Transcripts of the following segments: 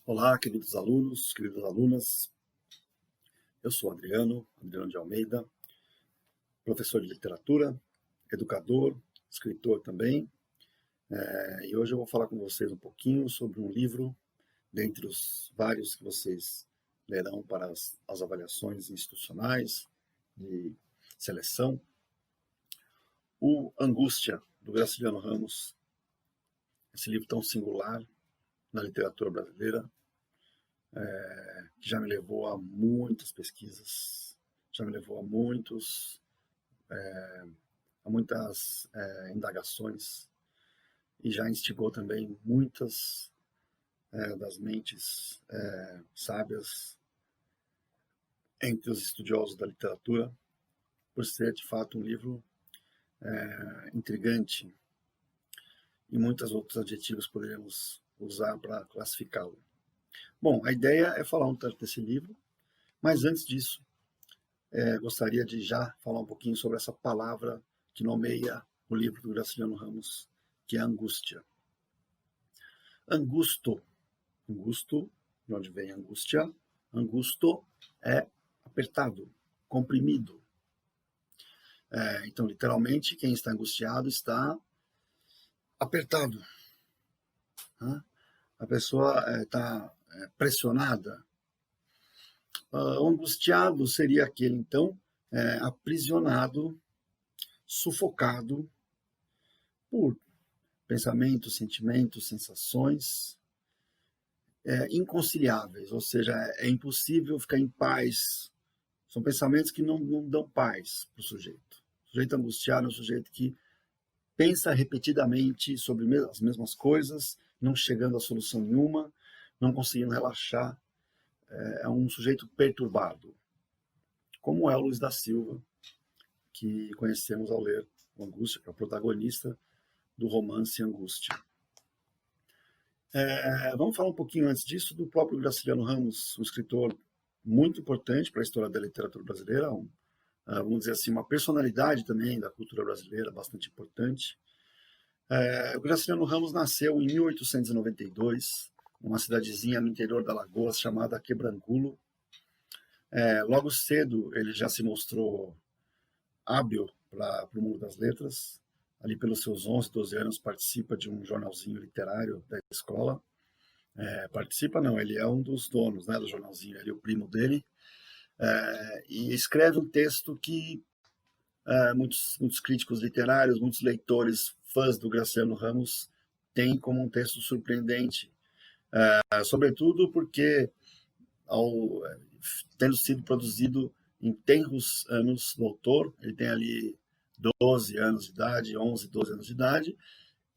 Olá, queridos alunos, queridas alunas. Eu sou Adriano de Almeida, professor de literatura, educador, escritor também. E hoje eu vou falar com vocês um pouquinho sobre um livro, dentre os vários que vocês lerão para as avaliações institucionais de seleção. O Angústia, do Graciliano Ramos. Esse livro tão singular na literatura brasileira, que já me levou a muitas pesquisas, já me levou a muitas indagações e já instigou também muitas das mentes sábias entre os estudiosos da literatura, por ser de fato um livro intrigante e muitos outros adjetivos poderíamos usar para classificá-lo. Bom, a ideia é falar um tanto desse livro, mas antes disso, gostaria de já falar um pouquinho sobre essa palavra que nomeia o livro do Graciliano Ramos, que é angústia. Angusto, de onde vem angústia, angusto é apertado, comprimido. Então, literalmente, quem está angustiado está apertado. A pessoa está pressionada. O angustiado seria aquele, então, aprisionado, sufocado por pensamentos, sentimentos, sensações inconciliáveis, ou seja, é impossível ficar em paz. São pensamentos que não dão paz para o sujeito. O sujeito angustiado é um sujeito que pensa repetidamente sobre as mesmas coisas, não chegando a solução nenhuma, não conseguindo relaxar. É um sujeito perturbado, como é o Luiz da Silva, que conhecemos ao ler o Angústia, que é o protagonista do romance Angústia. Vamos falar um pouquinho antes disso do próprio Graciliano Ramos, um escritor muito importante para a história da literatura brasileira, vamos dizer assim, uma personalidade também da cultura brasileira, bastante importante. O Graciliano Ramos nasceu em 1892, numa cidadezinha no interior da Alagoas chamada Quebrangulo. Logo cedo ele já se mostrou hábil para o mundo das letras. Ali pelos seus 11, 12 anos participa de um jornalzinho literário da escola. Participa não, ele é um dos donos, né, do jornalzinho, ele é o primo dele. E escreve um texto que muitos críticos literários, muitos leitores, fãs do Graciliano Ramos, têm como um texto surpreendente. Sobretudo porque, tendo sido produzido em tenros anos do autor, ele tem ali 12 anos de idade, 11, 12 anos de idade,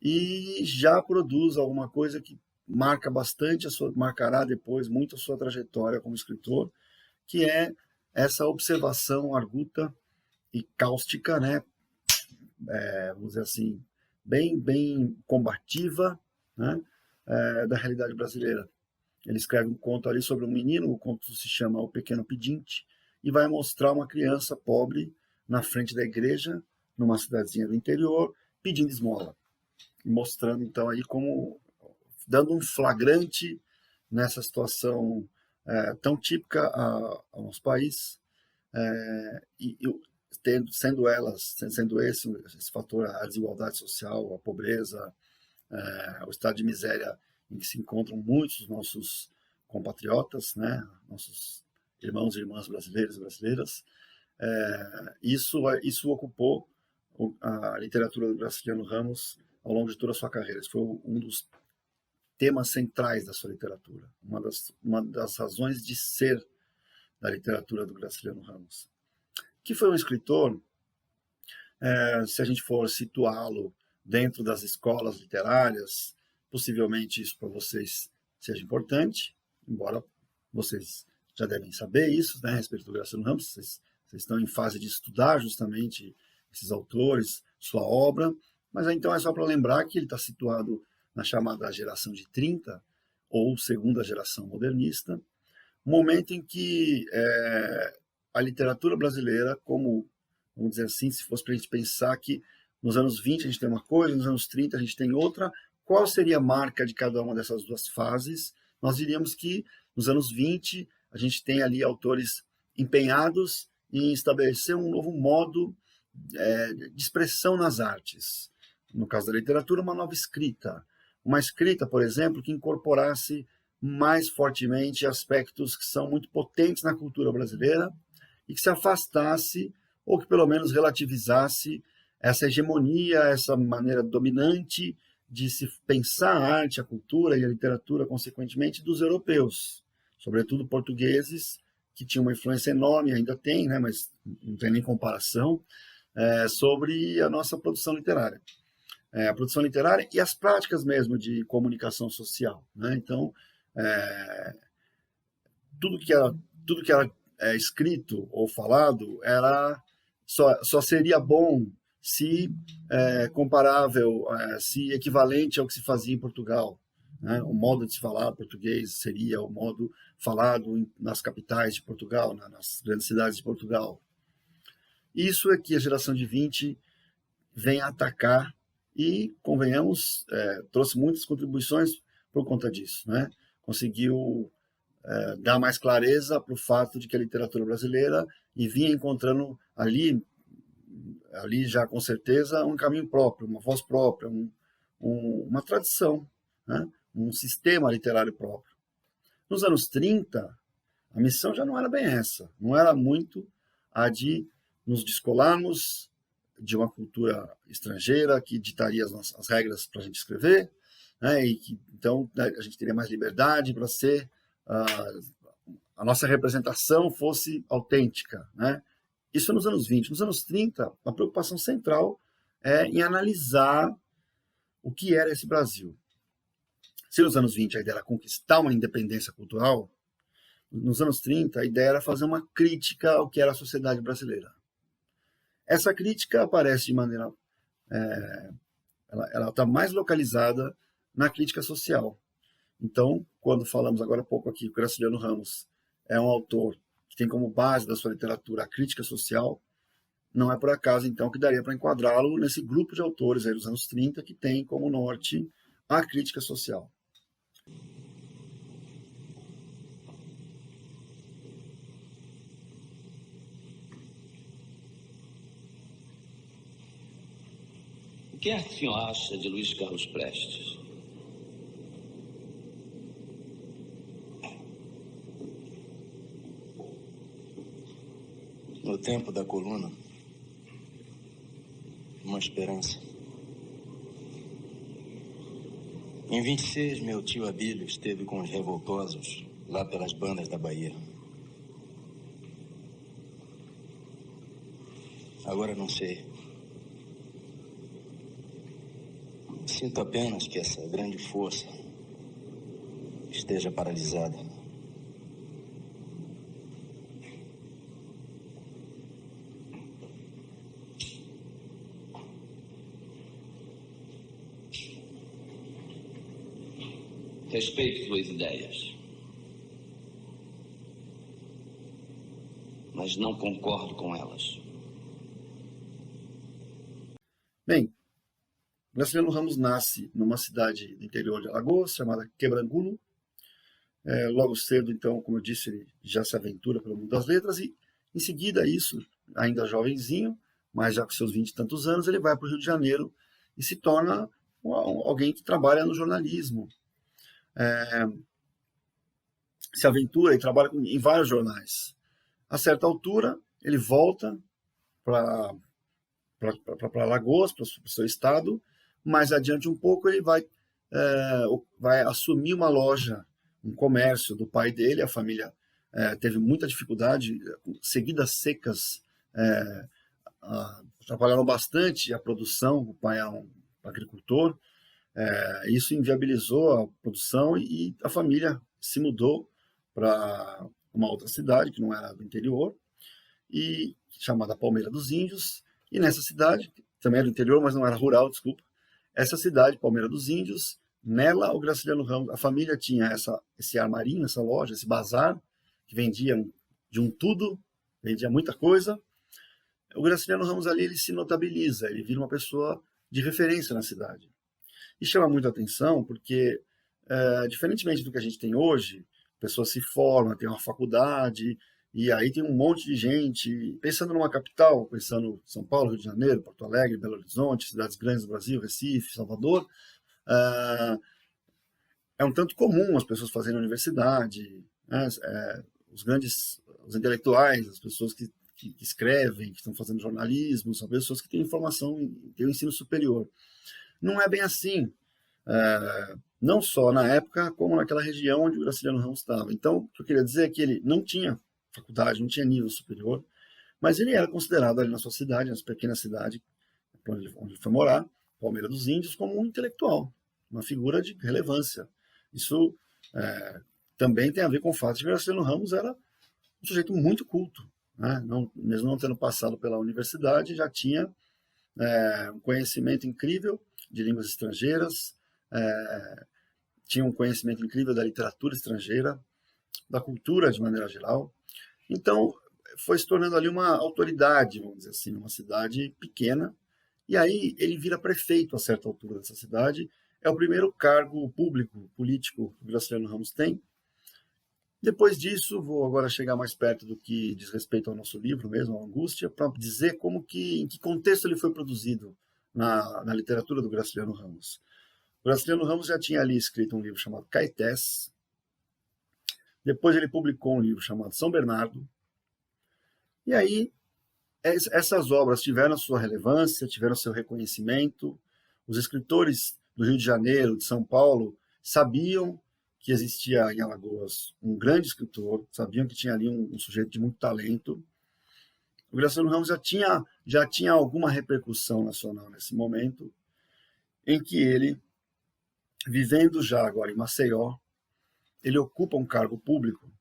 e já produz alguma coisa que marca bastante, marcará depois muito a sua trajetória como escritor, que é essa observação arguta e cáustica, né? Vamos dizer assim, bem combativa, né? Da realidade brasileira. Ele escreve um conto ali sobre um menino, o conto se chama O Pequeno Pedinte, e vai mostrar uma criança pobre na frente da igreja, numa cidadezinha do interior, pedindo esmola. E mostrando, então, aí como, dando um flagrante nessa situação tão típica ao nosso país, sendo esse fator, a desigualdade social, a pobreza, o estado de miséria em que se encontram muitos dos nossos compatriotas, né, nossos irmãos e irmãs brasileiros e brasileiras. Isso ocupou a literatura do Graciliano Ramos ao longo de toda a sua carreira. Esse foi um dos temas centrais da sua literatura, uma das razões de ser da literatura do Graciliano Ramos, que foi um escritor, se a gente for situá-lo dentro das escolas literárias, possivelmente isso para vocês seja importante, embora vocês já devem saber isso, né, a respeito do Graciliano Ramos, vocês estão em fase de estudar justamente esses autores, sua obra, mas então é só para lembrar que ele está situado na chamada geração de 30, ou segunda geração modernista, momento em que a literatura brasileira, como, vamos dizer assim, se fosse para a gente pensar que nos anos 20 a gente tem uma coisa, nos anos 30 a gente tem outra, qual seria a marca de cada uma dessas duas fases nós diríamos que nos anos 20 a gente tem ali autores empenhados em estabelecer um novo modo de expressão nas artes. No caso da literatura, uma nova escrita. Uma escrita, por exemplo, que incorporasse mais fortemente aspectos que são muito potentes na cultura brasileira e que se afastasse, ou que pelo menos relativizasse essa hegemonia, essa maneira dominante de se pensar a arte, a cultura e a literatura, consequentemente, dos europeus, sobretudo portugueses, que tinham uma influência enorme, ainda tem, né, mas não tem nem comparação, sobre a nossa produção literária. A produção literária e as práticas mesmo de comunicação social. Né? Então, tudo que era escrito ou falado só seria bom se comparável, se equivalente ao que se fazia em Portugal. Né? O modo de se falar português seria o modo falado nas capitais de Portugal, nas grandes cidades de Portugal. Isso é que a geração de 20 vem atacar e, convenhamos, trouxe muitas contribuições por conta disso. Né? Conseguiu dar mais clareza para o fato de que a literatura brasileira vinha encontrando ali já com certeza um caminho próprio, uma voz própria, uma tradição, né? Um sistema literário próprio. Nos anos 30, a missão já não era bem essa, não era muito a de nos descolarmos de uma cultura estrangeira que ditaria as regras para a gente escrever, né? E que então a gente teria mais liberdade para ser a nossa representação fosse autêntica, né? Isso nos anos 20. Nos anos 30, a preocupação central é em analisar o que era esse Brasil. Se nos anos 20 a ideia era conquistar uma independência cultural, nos anos 30 a ideia era fazer uma crítica ao que era a sociedade brasileira. Essa crítica aparece de maneira... ela está mais localizada na crítica social. Então, quando falamos agora há pouco aqui que o Graciliano Ramos é um autor que tem como base da sua literatura a crítica social, não é por acaso, então, que daria para enquadrá-lo nesse grupo de autores aí dos anos 30 que tem como norte a crítica social. O que é que o senhor acha de Luiz Carlos Prestes? No tempo da coluna, uma esperança. Em 26, meu tio Abílio esteve com os revoltosos lá pelas bandas da Bahia. Agora não sei. Sinto apenas que essa grande força esteja paralisada. Respeito suas ideias, mas não concordo com elas. Bem, Graciliano Ramos nasce numa cidade do interior de Alagoas, chamada Quebrangulo. Logo cedo, então, como eu disse, ele já se aventura pelo mundo das letras e, em seguida, isso, ainda jovenzinho, mas já com seus 20 e tantos anos, ele vai para o Rio de Janeiro e se torna alguém que trabalha no jornalismo. Se aventura e trabalha em vários jornais. A certa altura, ele volta para Alagoas, para o seu estado. Mais adiante um pouco, ele vai assumir uma loja, um comércio do pai dele. A família teve muita dificuldade, seguidas secas, atrapalharam bastante a produção. O pai é um agricultor. Isso inviabilizou a produção e a família se mudou para uma outra cidade, que não era do interior, chamada Palmeira dos Índios. E nessa cidade, também era do interior, mas não era rural, desculpa, essa cidade, Palmeira dos Índios, nela o Graciliano Ramos, a família tinha esse armarinho, essa loja, esse bazar, que vendia de um tudo, vendia muita coisa. O Graciliano Ramos ali, ele se notabiliza, ele vira uma pessoa de referência na cidade. E chama muita atenção porque diferentemente do que a gente tem hoje, a pessoa se forma, tem uma faculdade, e aí tem um monte de gente, pensando numa capital, pensando em São Paulo, Rio de Janeiro, Porto Alegre, Belo Horizonte, cidades grandes do Brasil, Recife, Salvador, uh, é um tanto comum as pessoas fazerem universidade, né? Os intelectuais, as pessoas que escrevem, que estão fazendo jornalismo, são pessoas que têm formação, têm o ensino superior. Não é bem assim, não só na época, como naquela região onde o Graciliano Ramos estava. Então, o que eu queria dizer é que ele não tinha faculdade, não tinha nível superior, mas ele era considerado ali na sua cidade, na pequena cidade onde ele foi morar, Palmeira dos Índios, como um intelectual, uma figura de relevância. Isso também tem a ver com o fato de que Graciliano Ramos era um sujeito muito culto, né? Não, mesmo não tendo passado pela universidade, já tinha um conhecimento incrível de línguas estrangeiras, tinha um conhecimento incrível da literatura estrangeira, da cultura de maneira geral. Então, foi se tornando ali uma autoridade, vamos dizer assim, uma cidade pequena. E aí ele vira prefeito a certa altura dessa cidade. É o primeiro cargo público, político que o Graciliano Ramos tem. Depois disso, vou agora chegar mais perto do que diz respeito ao nosso livro mesmo, a Angústia, para dizer em que contexto ele foi produzido na literatura do Graciliano Ramos. O Graciliano Ramos já tinha ali escrito um livro chamado Caetés. Depois ele publicou um livro chamado São Bernardo. E aí, essas obras tiveram sua relevância, tiveram seu reconhecimento. Os escritores do Rio de Janeiro, de São Paulo, sabiam que existia em Alagoas um grande escritor, sabiam que tinha ali um sujeito de muito talento. O Graciliano Ramos já tinha alguma repercussão nacional nesse momento, em que ele, vivendo já agora em Maceió, ele ocupa um cargo público,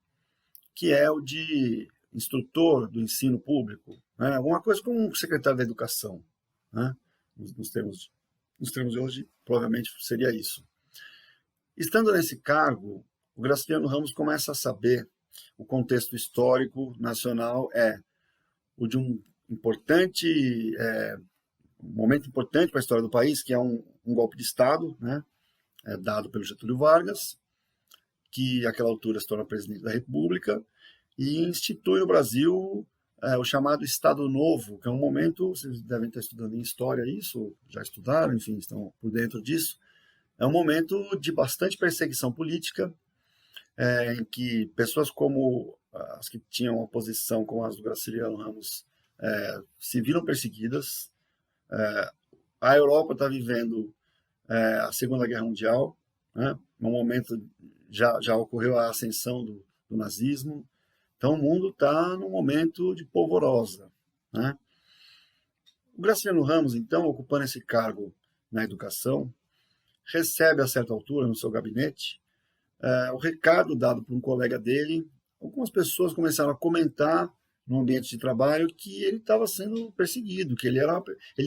que é o de instrutor do ensino público, né? Alguma coisa como um secretário da educação, né? Nos termos de hoje, provavelmente seria isso. Estando nesse cargo, o Graciliano Ramos começa a saber o contexto histórico nacional o de um momento importante para a história do país, que é um golpe de Estado, né? Dado pelo Getúlio Vargas, que àquela altura se torna presidente da República, e institui no Brasil o chamado Estado Novo, que é um momento, vocês devem estar estudando em história isso, já estudaram, enfim, estão por dentro disso, é um momento de bastante perseguição política, em que pessoas como as que tinham oposição com as do Graciliano Ramos se viram perseguidas. A Europa está vivendo a Segunda Guerra Mundial, né? No momento já ocorreu a ascensão do nazismo. Então, o mundo está num momento de polvorosa, né? O Graciliano Ramos, então, ocupando esse cargo na educação, recebe, a certa altura, no seu gabinete, o recado dado por um colega dele. Algumas pessoas começaram a comentar no ambiente de trabalho que ele estava sendo perseguido, que ele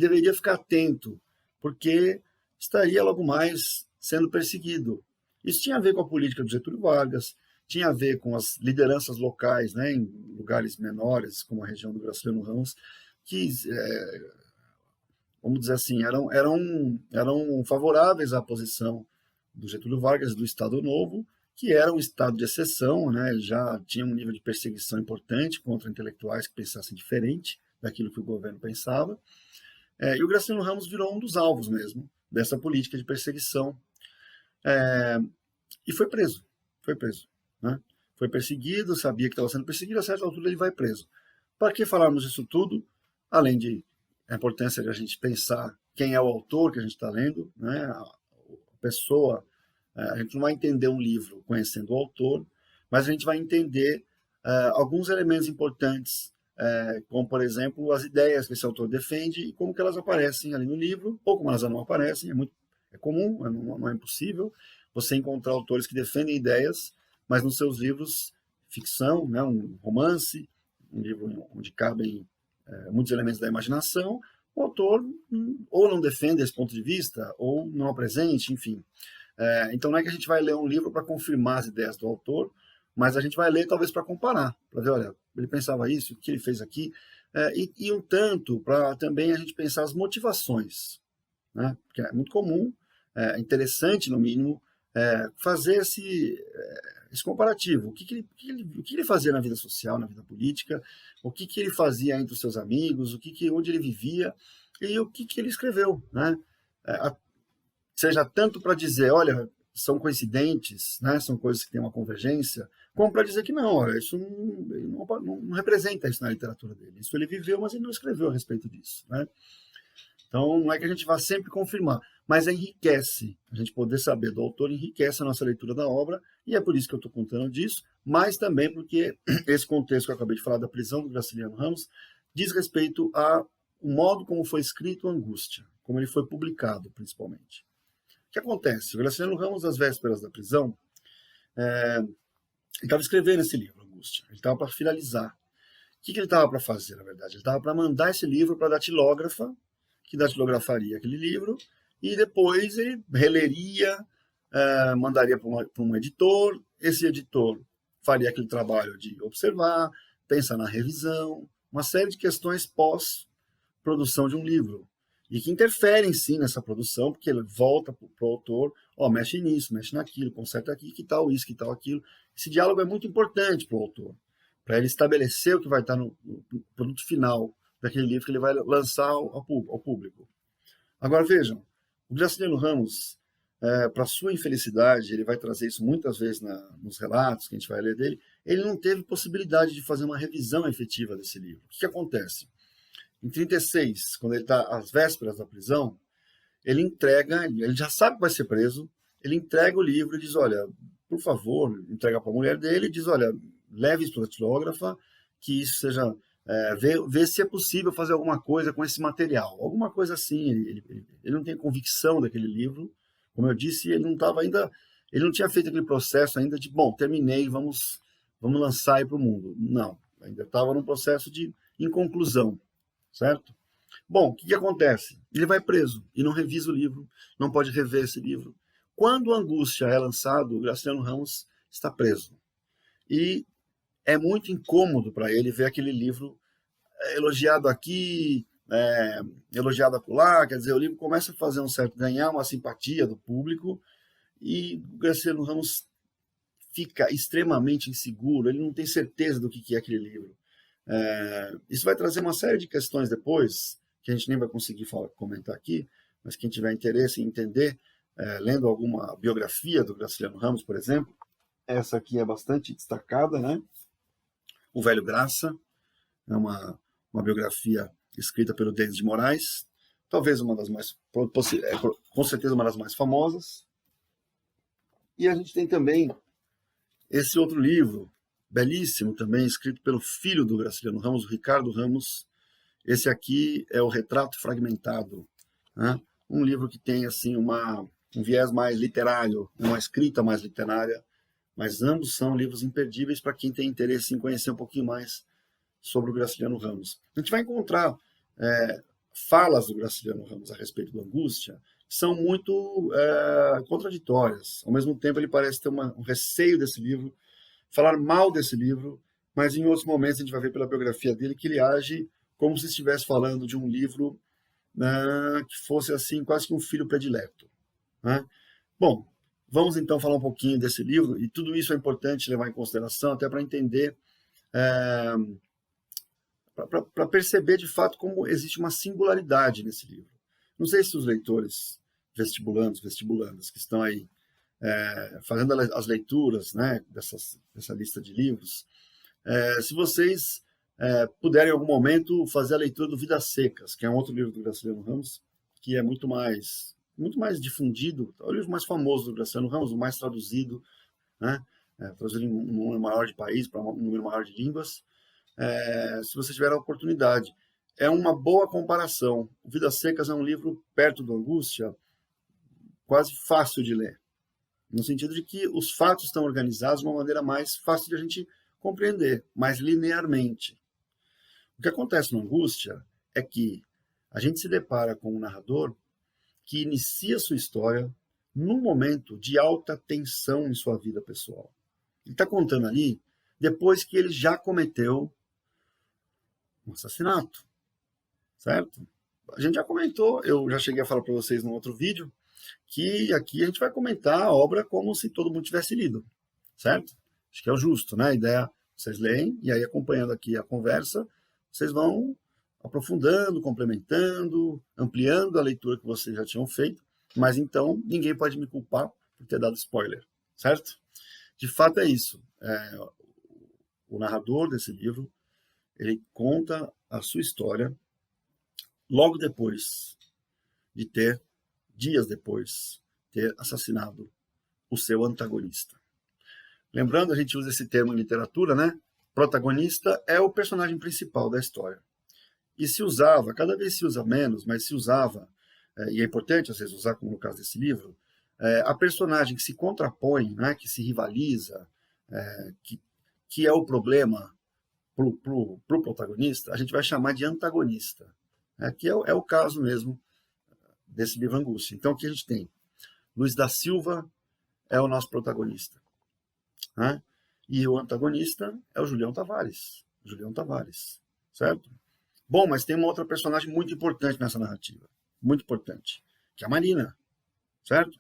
deveria ficar atento, porque estaria logo mais sendo perseguido. Isso tinha a ver com a política do Getúlio Vargas, tinha a ver com as lideranças locais, né, em lugares menores, como a região do Graciliano Ramos, que, vamos dizer assim, eram favoráveis à posição do Getúlio Vargas, do Estado Novo, que era um estado de exceção, né, já tinha um nível de perseguição importante contra intelectuais que pensassem diferente daquilo que o governo pensava. E o Graciliano Ramos virou um dos alvos mesmo dessa política de perseguição. E foi preso, né? Foi perseguido, sabia que estava sendo perseguido, a certa altura ele vai preso. Para que falarmos disso tudo, além de a importância de a gente pensar quem é o autor que a gente está lendo, né? A pessoa, a gente não vai entender um livro conhecendo o autor, mas a gente vai entender alguns elementos importantes, como, por exemplo, as ideias que esse autor defende e como que elas aparecem ali no livro, ou como elas não aparecem. É comum, não é impossível você encontrar autores que defendem ideias, mas nos seus livros, ficção, né, um romance, um livro onde cabem muitos elementos da imaginação, o autor ou não defende esse ponto de vista, ou não apresente, enfim. Então não é que a gente vai ler um livro para confirmar as ideias do autor, mas a gente vai ler talvez para comparar, para ver, olha, ele pensava isso, o que ele fez aqui, e um tanto para também a gente pensar as motivações, né? Porque é muito comum, interessante no mínimo, fazer esse comparativo. O que ele fazia na vida social, na vida política, o que ele fazia entre os seus amigos, onde ele vivia e o que ele escreveu, né? Seja tanto para dizer, olha, são coincidentes, né? São coisas que têm uma convergência, como para dizer que não, olha, isso não representa isso na literatura dele. Isso ele viveu, mas ele não escreveu a respeito disso, né? Então, não é que a gente vá sempre confirmar, mas enriquece. A gente poder saber do autor enriquece a nossa leitura da obra, e é por isso que eu estou contando disso, mas também porque esse contexto que eu acabei de falar da prisão do Graciliano Ramos diz respeito ao modo como foi escrito Angústia, como ele foi publicado, principalmente. O que acontece? O Graciliano Ramos, às vésperas da prisão, ele estava escrevendo esse livro, Angústia. Ele estava para finalizar. O que ele estava para fazer, na verdade? Ele estava para mandar esse livro para a datilógrafa, que datilografaria aquele livro, e depois ele releria, mandaria para um editor, esse editor faria aquele trabalho de observar, pensar na revisão, uma série de questões pós-produção de um livro, e que interferem sim nessa produção, porque ele volta para o autor, mexe nisso, mexe naquilo, conserta aqui, que tal isso, que tal aquilo. Esse diálogo é muito importante para o autor, para ele estabelecer o que vai estar no produto final daquele livro que ele vai lançar ao público. Agora vejam, o Graciliano Ramos, para sua infelicidade, ele vai trazer isso muitas vezes nos relatos que a gente vai ler dele, ele não teve possibilidade de fazer uma revisão efetiva desse livro. O que acontece? Em 1936, quando ele está às vésperas da prisão, ele já sabe que vai ser preso, ele entrega o livro e diz, olha, por favor, entrega para a mulher dele e diz, olha, leve isso para a datilógrafa, que isso seja... ver se é possível fazer alguma coisa com esse material, alguma coisa assim. Ele não tem convicção daquele livro, como eu disse, ele não tinha feito aquele processo ainda de, bom, terminei, vamos lançar aí para o mundo. Não, ainda estava num processo de inconclusão, certo? Bom, o que acontece? Ele vai preso e não revisa o livro, não pode rever esse livro. Quando Angústia é lançado, o Graciliano Ramos está preso. E é muito incômodo para ele ver aquele livro elogiado aqui, elogiado acolá, quer dizer, o livro começa a ganhar uma simpatia do público, e o Graciliano Ramos fica extremamente inseguro, ele não tem certeza do que é aquele livro. Isso vai trazer uma série de questões depois, que a gente nem vai conseguir comentar aqui, mas quem tiver interesse em entender, lendo alguma biografia do Graciliano Ramos, por exemplo, essa aqui é bastante destacada, né? O Velho Graça, é uma biografia escrita pelo Denis de Moraes, talvez uma das mais, com certeza uma das mais famosas. E a gente tem também esse outro livro, belíssimo também, escrito pelo filho do Graciliano Ramos, o Ricardo Ramos. Esse aqui é o Retrato Fragmentado, né? Um livro que tem assim um viés mais literário, uma escrita mais literária, mas ambos são livros imperdíveis para quem tem interesse em conhecer um pouquinho mais sobre o Graciliano Ramos. A gente vai encontrar falas do Graciliano Ramos a respeito da Angústia que são muito contraditórias. Ao mesmo tempo, ele parece ter um receio desse livro, falar mal desse livro, mas em outros momentos a gente vai ver pela biografia dele que ele age como se estivesse falando de um livro que fosse assim quase que um filho predileto, né? Bom, vamos então falar um pouquinho desse livro, e tudo isso é importante levar em consideração até para entender, para perceber de fato como existe uma singularidade nesse livro. Não sei se os leitores vestibulandas que estão aí fazendo as leituras, né, dessa lista de livros, se vocês puderem em algum momento fazer a leitura do Vidas Secas, que é um outro livro do Graciliano Ramos, que é muito mais difundido, é o livro mais famoso do Graciliano Ramos, o mais traduzido, né? Traduzido em um número maior de países, para um número maior de línguas. Se você tiver a oportunidade, é uma boa comparação. O Vidas Secas é um livro, perto do Angústia, quase fácil de ler, no sentido de que os fatos estão organizados de uma maneira mais fácil de a gente compreender, mais linearmente. O que acontece no Angústia é que a gente se depara com um narrador que inicia sua história num momento de alta tensão em sua vida pessoal. Ele está contando ali depois que ele já cometeu um assassinato, certo? A gente já comentou, eu já cheguei a falar para vocês num outro vídeo, que aqui a gente vai comentar a obra como se todo mundo tivesse lido, certo? Acho que é o justo, né? A ideia, vocês leem, e aí acompanhando aqui a conversa, vocês vão aprofundando, complementando, ampliando a leitura que vocês já tinham feito, mas então ninguém pode me culpar por ter dado spoiler, certo? De fato é isso. O narrador desse livro, ele conta a sua história logo depois de ter, dias depois, ter assassinado o seu antagonista. Lembrando, a gente usa esse termo em literatura, né? Protagonista é o personagem principal da história. E se usava, cada vez se usa menos, mas se usava, e é importante às vezes usar, como no caso desse livro, a personagem que se contrapõe, né, que se rivaliza, que é o problema para o protagonista, a gente vai chamar de antagonista, que é o caso mesmo desse livro Angústia. Então, aqui a gente tem Luiz da Silva é o nosso protagonista, né? E o antagonista é o Julião Tavares. Certo? Bom, mas tem uma outra personagem muito importante nessa narrativa, muito importante, que é a Marina, certo?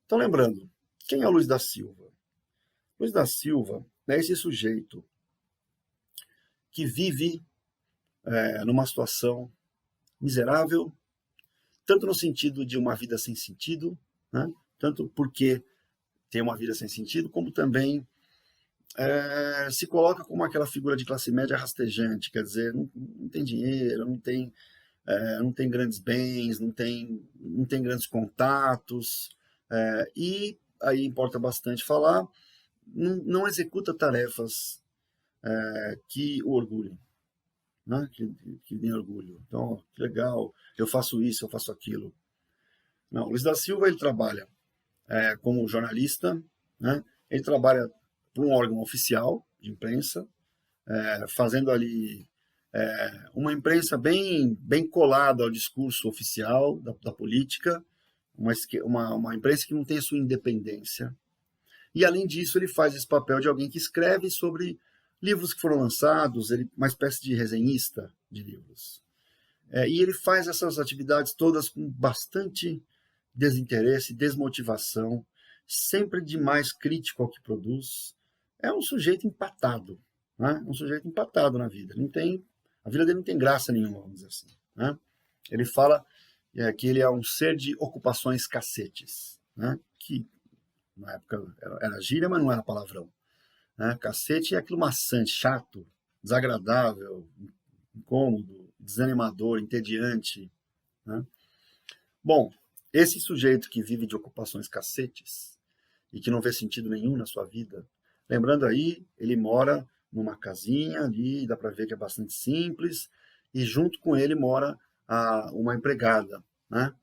Então, lembrando, quem é o Luiz da Silva? Luiz da Silva é esse sujeito que vive numa situação miserável, tanto no sentido de uma vida sem sentido, né? Tanto porque tem uma vida sem sentido, como também se coloca como aquela figura de classe média rastejante, quer dizer, não tem dinheiro, não tem grandes bens, não tem grandes contatos, e aí importa bastante falar, não executa tarefas que o orgulhem, né? que deem orgulho. Então, que legal, eu faço isso, eu faço aquilo. Não, Luiz da Silva, ele trabalha como jornalista, né? Ele trabalha para um órgão oficial de imprensa, fazendo ali uma imprensa bem colada ao discurso oficial da política, uma imprensa que não tem a sua independência. E, além disso, ele faz esse papel de alguém que escreve sobre livros que foram lançados, uma espécie de resenhista de livros. E ele faz essas atividades todas com bastante desinteresse, desmotivação, sempre demais crítico ao que produz. É um sujeito empatado, né? Um sujeito empatado na vida. A vida dele não tem graça nenhuma, vamos dizer assim, né? Ele fala que ele é um ser de ocupações cacetes, né? Que na época era gíria, mas não era palavrão, né? Cacete é aquilo maçante, chato, desagradável, incômodo, desanimador, entediante, né? Bom, esse sujeito que vive de ocupações cacetes e que não vê sentido nenhum na sua vida, lembrando aí, ele mora numa casinha ali, dá para ver que é bastante simples, e junto com ele mora uma empregada, né?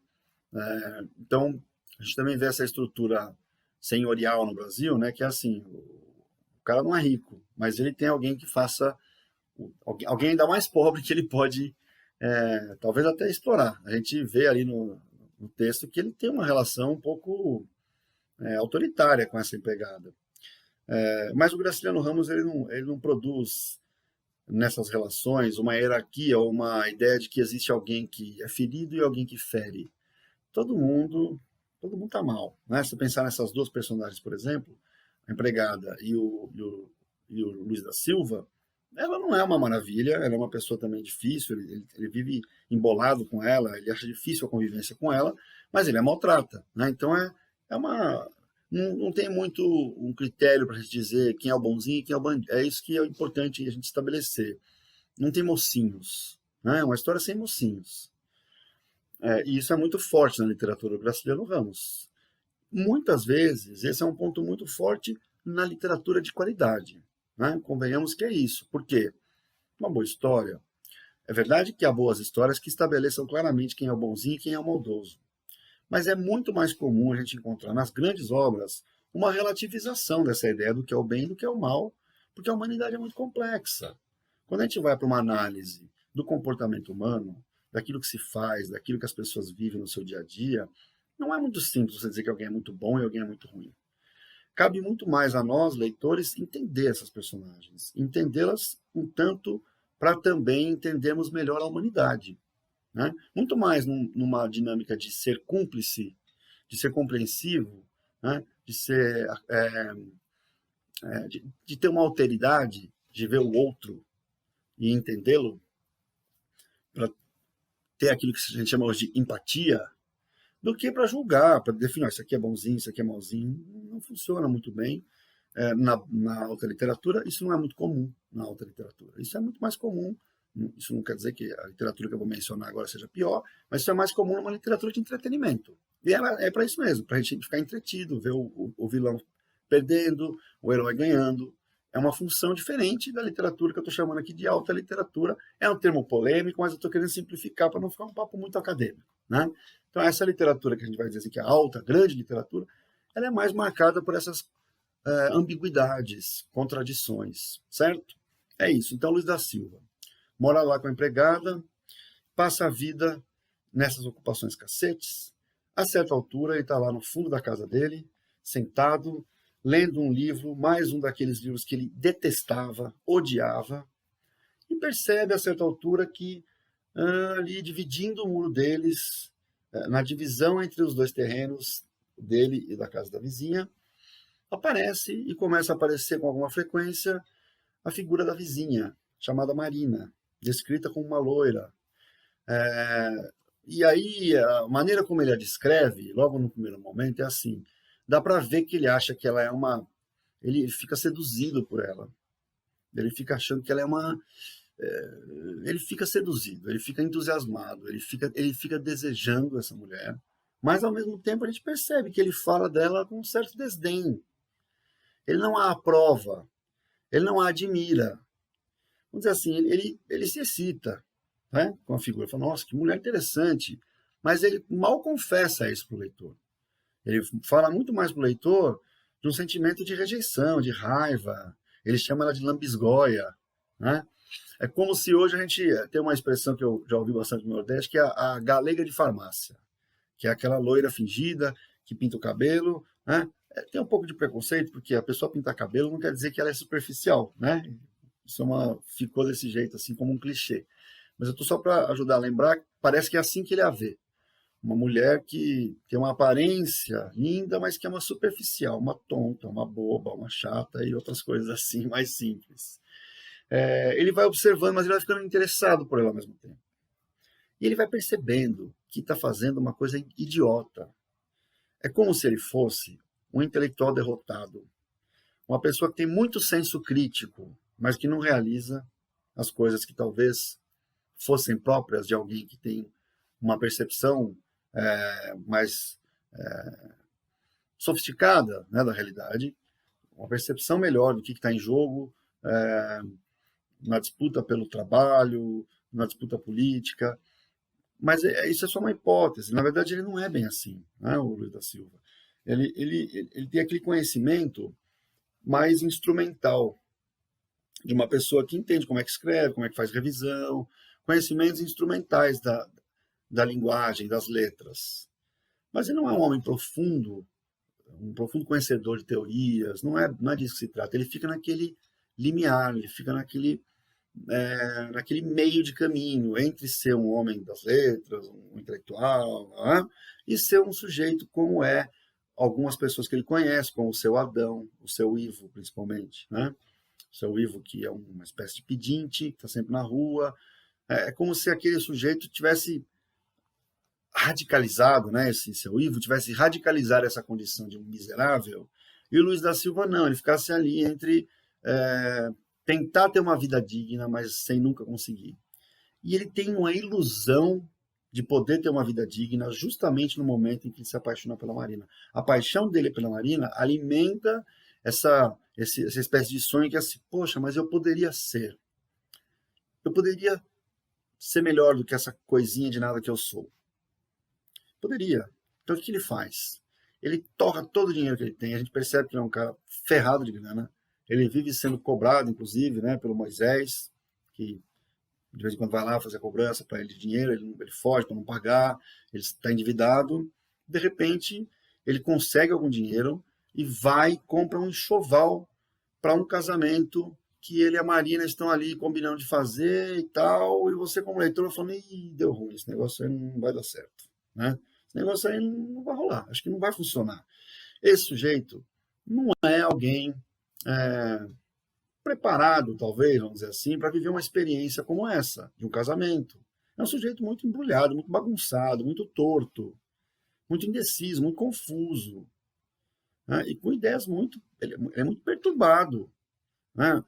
Então, a gente também vê essa estrutura senhorial no Brasil, né? Que é assim, o cara não é rico, mas ele tem alguém que faça, alguém ainda mais pobre que ele pode, talvez até explorar. A gente vê ali no texto que ele tem uma relação um pouco autoritária com essa empregada. Mas o Graciliano Ramos ele não produz nessas relações uma hierarquia ou uma ideia de que existe alguém que é ferido e alguém que fere. Todo mundo está mal, né? Se pensar nessas duas personagens, por exemplo, a empregada e o Luiz da Silva, ela não é uma maravilha, ela é uma pessoa também difícil, ele vive embolado com ela, ele acha difícil a convivência com ela, mas ele a maltrata, né? Então não tem muito um critério para a gente dizer quem é o bonzinho e quem é o bandido. É isso que é importante a gente estabelecer. Não tem mocinhos, né? É uma história sem mocinhos. E isso é muito forte na literatura do Graciliano Ramos. Muitas vezes, esse é um ponto muito forte na literatura de qualidade, né? Convenhamos que é isso. Por quê? Uma boa história. É verdade que há boas histórias que estabeleçam claramente quem é o bonzinho e quem é o maldoso. Mas é muito mais comum a gente encontrar nas grandes obras uma relativização dessa ideia do que é o bem e do que é o mal, porque a humanidade é muito complexa. Quando a gente vai para uma análise do comportamento humano, daquilo que se faz, daquilo que as pessoas vivem no seu dia a dia, não é muito simples você dizer que alguém é muito bom e alguém é muito ruim. Cabe muito mais a nós, leitores, entender essas personagens, entendê-las um tanto para também entendermos melhor a humanidade, né? Muito mais numa dinâmica de ser cúmplice de ser compreensivo, né? De ser, de ter uma alteridade, de ver o outro e entendê-lo, para ter aquilo que a gente chama hoje de empatia, do que para julgar, para definir, isso aqui é bonzinho, isso aqui é malzinho. Não funciona muito bem. Na alta literatura, isso não é muito comum na alta literatura. Isso é muito mais comum. Isso não quer dizer que a literatura que eu vou mencionar agora seja pior, mas isso é mais comum numa literatura de entretenimento. E ela é para isso mesmo, para a gente ficar entretido, ver o vilão perdendo, o herói ganhando. É uma função diferente da literatura que eu estou chamando aqui de alta literatura. É um termo polêmico, mas eu estou querendo simplificar para não ficar um papo muito acadêmico, né? Então, essa literatura que a gente vai dizer assim, que é alta, grande literatura, ela é mais marcada por essas ambiguidades, contradições, certo? É isso. Então, Luiz da Silva mora lá com a empregada, passa a vida nessas ocupações cacetes. A certa altura, ele está lá no fundo da casa dele, sentado, lendo um livro, mais um daqueles livros que ele detestava, odiava, e percebe a certa altura que ali dividindo o muro deles, na divisão entre os dois terrenos dele e da casa da vizinha, aparece e começa a aparecer com alguma frequência a figura da vizinha, chamada Marina, descrita como uma loira. E aí, a maneira como ele a descreve, logo no primeiro momento, é assim: dá para ver que ele acha que ela é uma. Ele fica seduzido por ela. Ele fica achando que ela é uma. Ele fica seduzido, ele fica entusiasmado, ele fica desejando essa mulher, mas ao mesmo tempo a gente percebe que ele fala dela com um certo desdém. Ele não a aprova, ele não a admira. Vamos dizer assim, ele se excita, né, com a figura. Fala, nossa, que mulher interessante. Mas ele mal confessa isso para o leitor. Ele fala muito mais para o leitor de um sentimento de rejeição, de raiva. Ele chama ela de lambisgoia, né? É como se hoje a gente tem uma expressão que eu já ouvi bastante no Nordeste, que é a galega de farmácia, que é aquela loira fingida que pinta o cabelo, né? Tem um pouco de preconceito, porque a pessoa pintar cabelo não quer dizer que ela é superficial, né? Isso ficou desse jeito, assim, como um clichê. Mas eu estou só para ajudar a lembrar, parece que é assim que ele a vê. Uma mulher que tem uma aparência linda, mas que é uma superficial, uma tonta, uma boba, uma chata e outras coisas assim, mais simples. Ele vai observando, mas ele vai ficando interessado por ela ao mesmo tempo. E ele vai percebendo que está fazendo uma coisa idiota. É como se ele fosse um intelectual derrotado. Uma pessoa que tem muito senso crítico, mas que não realiza as coisas que talvez fossem próprias de alguém que tem uma percepção mais sofisticada, né, da realidade, uma percepção melhor do que está em jogo, na disputa pelo trabalho, na disputa política. Mas isso é só uma hipótese. Na verdade, ele não é bem assim, né, o Luiz da Silva. Ele tem aquele conhecimento mais instrumental, de uma pessoa que entende como é que escreve, como é que faz revisão, conhecimentos instrumentais da linguagem, das letras. Mas ele não é um homem profundo, um profundo conhecedor de teorias, não é disso que se trata. Ele fica naquele limiar, ele fica naquele meio de caminho entre ser um homem das letras, um intelectual, né, e ser um sujeito como algumas pessoas que ele conhece, como o seu Adão, o seu Ivo, principalmente, né? O seu Ivo, que é uma espécie de pedinte, que está sempre na rua. É como se aquele sujeito tivesse radicalizado, né? Esse seu Ivo tivesse radicalizado essa condição de um miserável, e o Luiz da Silva não, ele ficasse ali entre tentar ter uma vida digna, mas sem nunca conseguir. E ele tem uma ilusão de poder ter uma vida digna justamente no momento em que ele se apaixona pela Marina. A paixão dele pela Marina alimenta essa espécie de sonho que é assim, poxa, mas eu poderia ser melhor do que essa coisinha de nada que eu sou. Poderia. Então o que ele faz? Ele torra todo o dinheiro que ele tem, a gente percebe que ele é um cara ferrado de grana, ele vive sendo cobrado, inclusive, né, pelo Moisés, que de vez em quando vai lá fazer a cobrança para ele de dinheiro, ele foge para não pagar, ele está endividado, de repente ele consegue algum dinheiro e vai e compra um enxoval para um casamento que ele e a Marina estão ali combinando de fazer e tal, e você como leitor falando, ih, deu ruim, esse negócio aí não vai dar certo, né? esse negócio aí não vai rolar, acho que não vai funcionar. Esse sujeito não é alguém preparado, talvez, vamos dizer assim, para viver uma experiência como essa, de um casamento. É um sujeito muito embrulhado, muito bagunçado, muito torto, muito indeciso, muito confuso, né? E com ideias muito. Ele é muito perturbado. Né?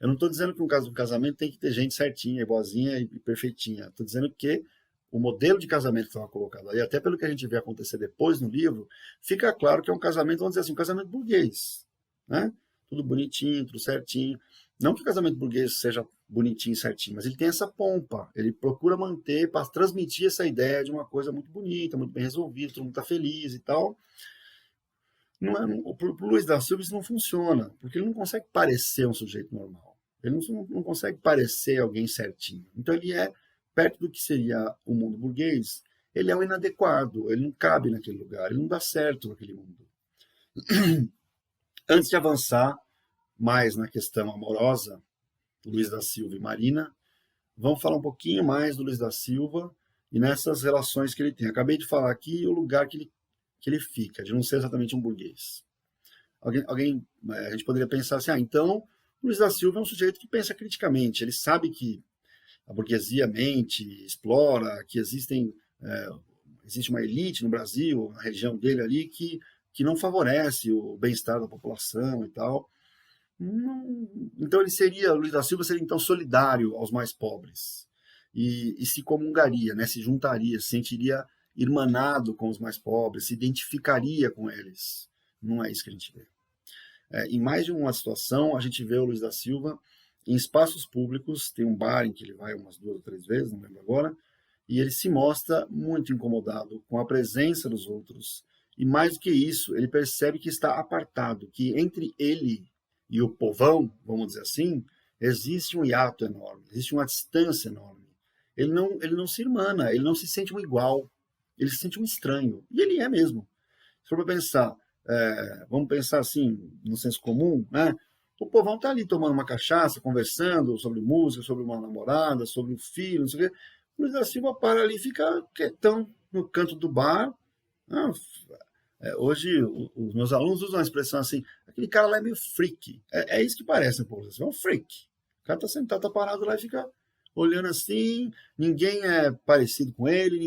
Eu não estou dizendo que um casamento tem que ter gente certinha, boazinha e perfeitinha. Estou dizendo que o modelo de casamento que estava colocado ali, até pelo que a gente vê acontecer depois no livro, fica claro que é um casamento, vamos dizer assim, um casamento burguês. Né? Tudo bonitinho, tudo certinho. Não que o casamento burguês seja bonitinho e certinho, mas ele tem essa pompa. Ele procura manter, para transmitir essa ideia de uma coisa muito bonita, muito bem resolvida, todo mundo está feliz e tal. Para o Luiz da Silva isso não funciona, porque ele não consegue parecer um sujeito normal. Ele não consegue parecer alguém certinho. Então ele é, perto do que seria o mundo burguês, ele é um inadequado, ele não cabe naquele lugar, ele não dá certo naquele mundo. Antes de avançar mais na questão amorosa, Luiz da Silva e Marina, vamos falar um pouquinho mais do Luiz da Silva e nessas relações que ele tem. Acabei de falar aqui o lugar que ele fica, de não ser exatamente um burguês. A gente poderia pensar assim, então, Luiz da Silva é um sujeito que pensa criticamente, ele sabe que a burguesia mente, explora, que existe uma elite no Brasil, na região dele ali, que não favorece o bem-estar da população e tal. Então Luiz da Silva seria então solidário aos mais pobres e se comungaria, né, se juntaria, se sentiria irmanado com os mais pobres, se identificaria com eles. Não é isso que a gente vê. Em mais de uma situação, a gente vê o Luiz da Silva em espaços públicos, tem um bar em que ele vai umas 2 ou 3 vezes, não lembro agora, e ele se mostra muito incomodado com a presença dos outros, e mais do que isso, ele percebe que está apartado, que entre ele e o povão, vamos dizer assim, existe um hiato enorme, existe uma distância enorme. Ele não se irmana, ele não se sente um igual, ele se sente um estranho. E ele é mesmo. Se for para pensar, vamos pensar assim, no senso comum, né? O povão está ali tomando uma cachaça, conversando sobre música, sobre uma namorada, sobre um filho, não sei o quê. O Luiz da Silva para ali e fica quietão no canto do bar. Hoje, os meus alunos usam a expressão assim, aquele cara lá é meio freak. É isso que parece, pô. É um freak. O cara está sentado, está parado lá e fica olhando assim, ninguém é parecido com ele,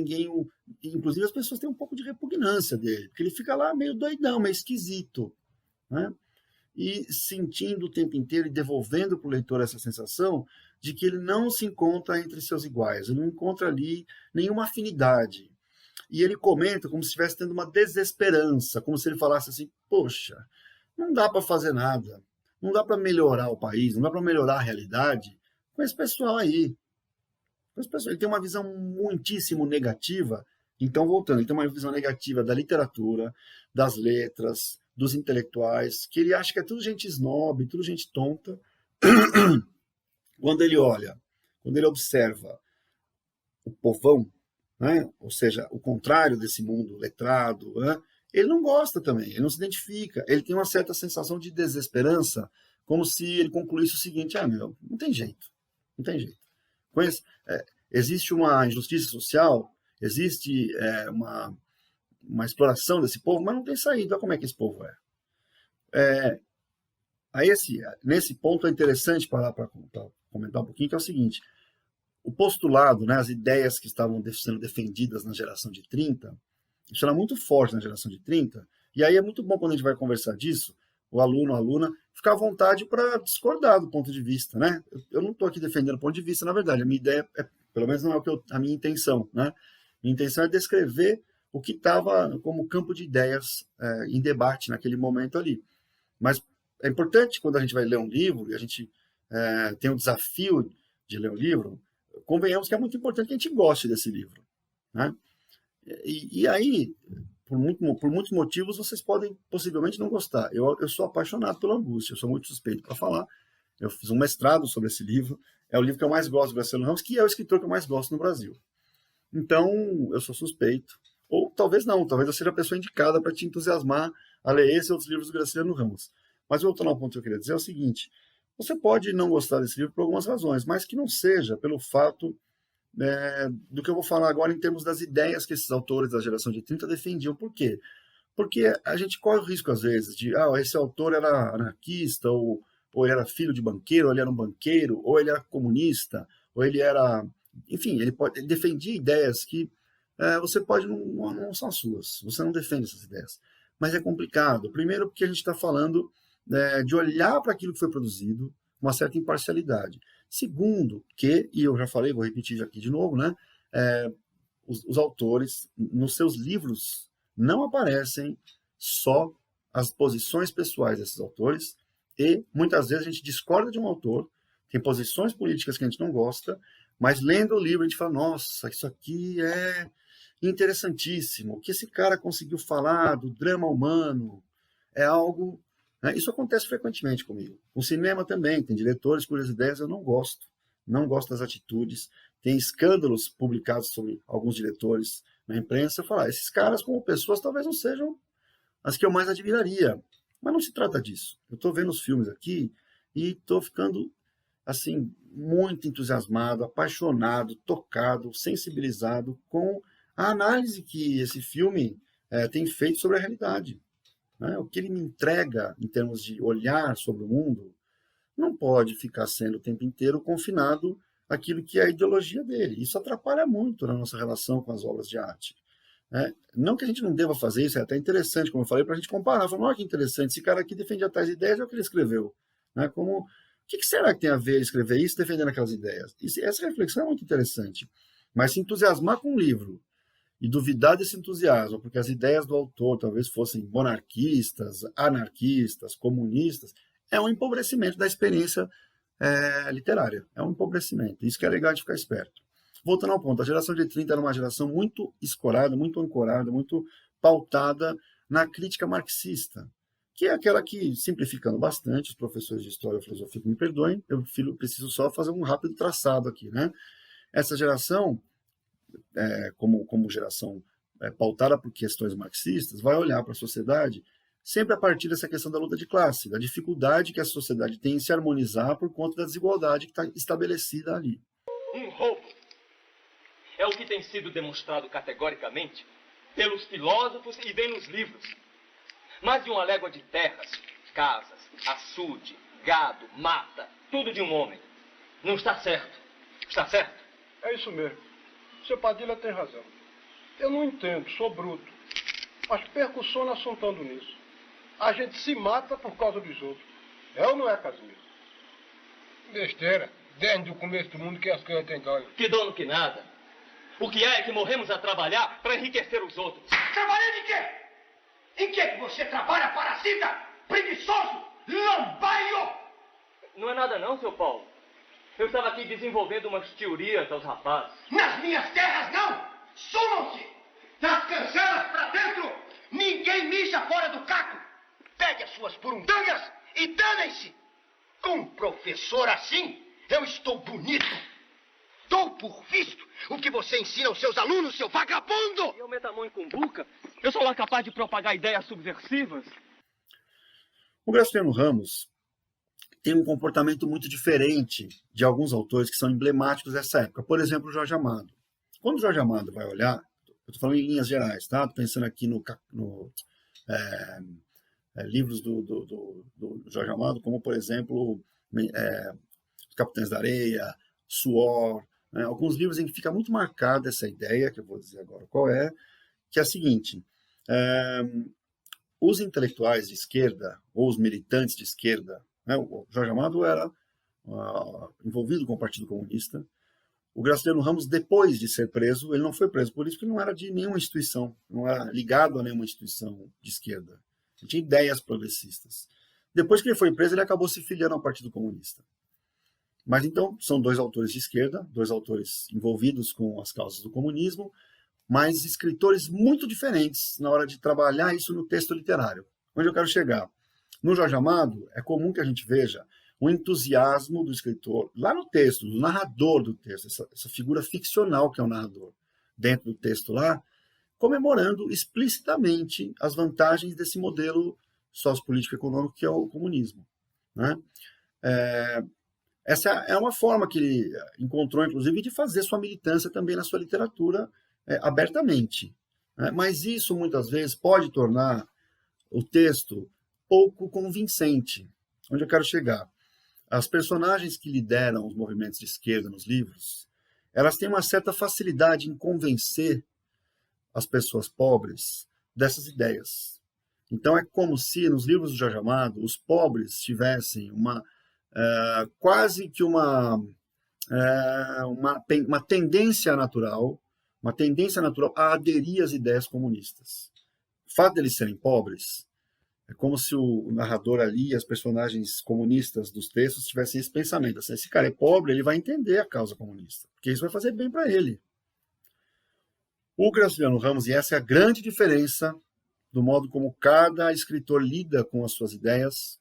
inclusive as pessoas têm um pouco de repugnância dele, porque ele fica lá meio doidão, meio esquisito, né? E sentindo o tempo inteiro e devolvendo para o leitor essa sensação de que ele não se encontra entre seus iguais, ele não encontra ali nenhuma afinidade. E ele comenta como se estivesse tendo uma desesperança, como se ele falasse assim, poxa, não dá para fazer nada, não dá para melhorar o país, não dá para melhorar a realidade com esse pessoal aí. Ele tem uma visão muitíssimo negativa. Então, voltando, ele tem uma visão negativa da literatura, das letras, dos intelectuais, que ele acha que é tudo gente snob, tudo gente tonta. Quando ele observa o povão, né? Ou seja, o contrário desse mundo letrado, né? Ele não gosta também, ele não se identifica, ele tem uma certa sensação de desesperança, como se ele concluísse o seguinte, não tem jeito. Não tem jeito. Existe uma injustiça social, existe uma exploração desse povo, mas não tem saída. Olha como é que esse povo é. Nesse ponto é interessante parar para comentar um pouquinho, que é o seguinte, o postulado, né, as ideias que estavam sendo defendidas na geração de 30, isso era muito forte na geração de 30, e aí é muito bom quando a gente vai conversar disso, o aluno, a aluna, ficar à vontade para discordar do ponto de vista, né? Eu não estou aqui defendendo o ponto de vista, na verdade, a minha ideia, pelo menos não é a minha intenção, né? Minha intenção é descrever o que estava como campo de ideias em debate naquele momento ali. Mas é importante, quando a gente vai ler um livro, e a gente tem o desafio de ler um livro, convenhamos que é muito importante que a gente goste desse livro, né? E aí, por muitos motivos, vocês podem possivelmente não gostar. Eu sou apaixonado pela angústia, eu sou muito suspeito para falar. Eu fiz um mestrado sobre esse livro. É o livro que eu mais gosto do Graciliano Ramos, que é o escritor que eu mais gosto no Brasil. Então, eu sou suspeito. Ou talvez não, talvez eu seja a pessoa indicada para te entusiasmar a ler esse e outros livros do Graciliano Ramos. Mas voltando ao ponto que eu queria dizer, é o seguinte, você pode não gostar desse livro por algumas razões, mas que não seja pelo fato do que eu vou falar agora em termos das ideias que esses autores da geração de 30 defendiam. Por quê? Porque a gente corre o risco, às vezes, de esse autor era anarquista, ou ele era filho de banqueiro, ou ele era um banqueiro, ou ele era comunista, ou ele era... Enfim, ele defendia ideias que você pode não são suas, você não defende essas ideias. Mas é complicado. Primeiro porque a gente está falando de olhar para aquilo que foi produzido com uma certa imparcialidade. Segundo que, e eu já falei, vou repetir aqui de novo, né? Os autores, nos seus livros, não aparecem só as posições pessoais desses autores, e muitas vezes a gente discorda de um autor, tem posições políticas que a gente não gosta, mas lendo o livro a gente fala, nossa, isso aqui é interessantíssimo, o que esse cara conseguiu falar do drama humano é algo... Né? Isso acontece frequentemente comigo. Com cinema também, tem diretores cujas ideias eu não gosto das atitudes, tem escândalos publicados sobre alguns diretores na imprensa, eu falo, esses caras como pessoas talvez não sejam as que eu mais admiraria, mas não se trata disso. Eu estou vendo os filmes aqui e estou ficando assim muito entusiasmado, apaixonado, tocado, sensibilizado com a análise que esse filme tem feito sobre a realidade. Né? O que ele me entrega em termos de olhar sobre o mundo não pode ficar sendo o tempo inteiro confinado àquilo que é a ideologia dele. Isso atrapalha muito na nossa relação com as obras de arte. Não que a gente não deva fazer isso, é até interessante, como eu falei, para a gente comparar. Falar, olha que interessante, esse cara aqui defendia tais ideias, é o que ele escreveu. Né? Como, o que será que tem a ver escrever isso defendendo aquelas ideias? Essa reflexão é muito interessante. Mas se entusiasmar com um livro e duvidar desse entusiasmo, porque as ideias do autor talvez fossem monarquistas, anarquistas, comunistas, é um empobrecimento da experiência literária. É um empobrecimento. Isso que é legal de ficar esperto. Voltando ao ponto, a geração de 30 era uma geração muito escorada, muito ancorada, muito pautada na crítica marxista, que é aquela que, simplificando bastante, os professores de História e Filosofia me perdoem, eu preciso só fazer um rápido traçado aqui. Né? Essa geração, como geração pautada por questões marxistas, vai olhar para a sociedade sempre a partir dessa questão da luta de classe, da dificuldade que a sociedade tem em se harmonizar por conta da desigualdade que está estabelecida ali. Um roubo é o que tem sido demonstrado categoricamente pelos filósofos e bem nos livros. Mais de uma légua de terras, casas, açude, gado, mata, tudo de um homem. Não está certo. Está certo? É isso mesmo. Seu Padilha tem razão. Eu não entendo, sou bruto. Mas perco o sono assuntando nisso. A gente se mata por causa dos outros. É ou não é, Casimiro? Besteira. Desde o começo do mundo que as coisas têm dono. Que dono que nada. O que é que morremos a trabalhar para enriquecer os outros. Trabalhar de quê? Em que você trabalha, parasita? Preguiçoso? Lambaio? Não é nada não, seu Paulo. Eu estava aqui desenvolvendo umas teorias aos rapazes. Nas minhas terras, não! Sumam-se! Das cancelas pra dentro! Ninguém mija fora do caco! Pegue as suas burundangas e danem-se! Com um professor assim, eu estou bonito! Dou por visto o que você ensina aos seus alunos, seu vagabundo! E eu meto a mão em cumbuca? Eu sou lá capaz de propagar ideias subversivas? O Graciliano Ramos tem um comportamento muito diferente de alguns autores que são emblemáticos dessa época. Por exemplo, o Jorge Amado. Quando o Jorge Amado vai olhar, eu estou falando em linhas gerais, tá? Estou pensando aqui no livros do Jorge Amado, como, por exemplo, Capitães da Areia, Suor, né? Alguns livros em que fica muito marcada essa ideia, que eu vou dizer agora qual é, que é a seguinte: os intelectuais de esquerda, ou os militantes de esquerda, né? O Jorge Amado era envolvido com o Partido Comunista. O Graciliano Ramos, depois de ser preso, ele não foi preso por isso, porque não era de nenhuma instituição, não era ligado a nenhuma instituição de esquerda. Ele tinha ideias progressistas. Depois que ele foi preso, ele acabou se filiando ao Partido Comunista. Mas então, são dois autores de esquerda, dois autores envolvidos com as causas do comunismo, mas escritores muito diferentes na hora de trabalhar isso no texto literário. Onde eu quero chegar? No Jorge Amado, é comum que a gente veja o entusiasmo do escritor, lá no texto, do narrador do texto, essa figura ficcional que é o narrador, dentro do texto lá, comemorando explicitamente as vantagens desse modelo sociopolítico-econômico que é o comunismo. Né? essa é uma forma que ele encontrou, inclusive, de fazer sua militância também na sua literatura abertamente. Né? Mas isso, muitas vezes, pode tornar o texto pouco convincente. Onde eu quero chegar? As personagens que lideram os movimentos de esquerda nos livros, elas têm uma certa facilidade em convencer as pessoas pobres dessas ideias. Então é como se, nos livros do Jorge Amado, os pobres tivessem quase que uma tendência natural a aderir às ideias comunistas. O fato deles serem pobres é como se o narrador ali, as personagens comunistas dos textos, tivessem esse pensamento. Assim, esse cara é pobre, ele vai entender a causa comunista, porque isso vai fazer bem para ele. O Graciliano Ramos, e essa é a grande diferença do modo como cada escritor lida com as suas ideias,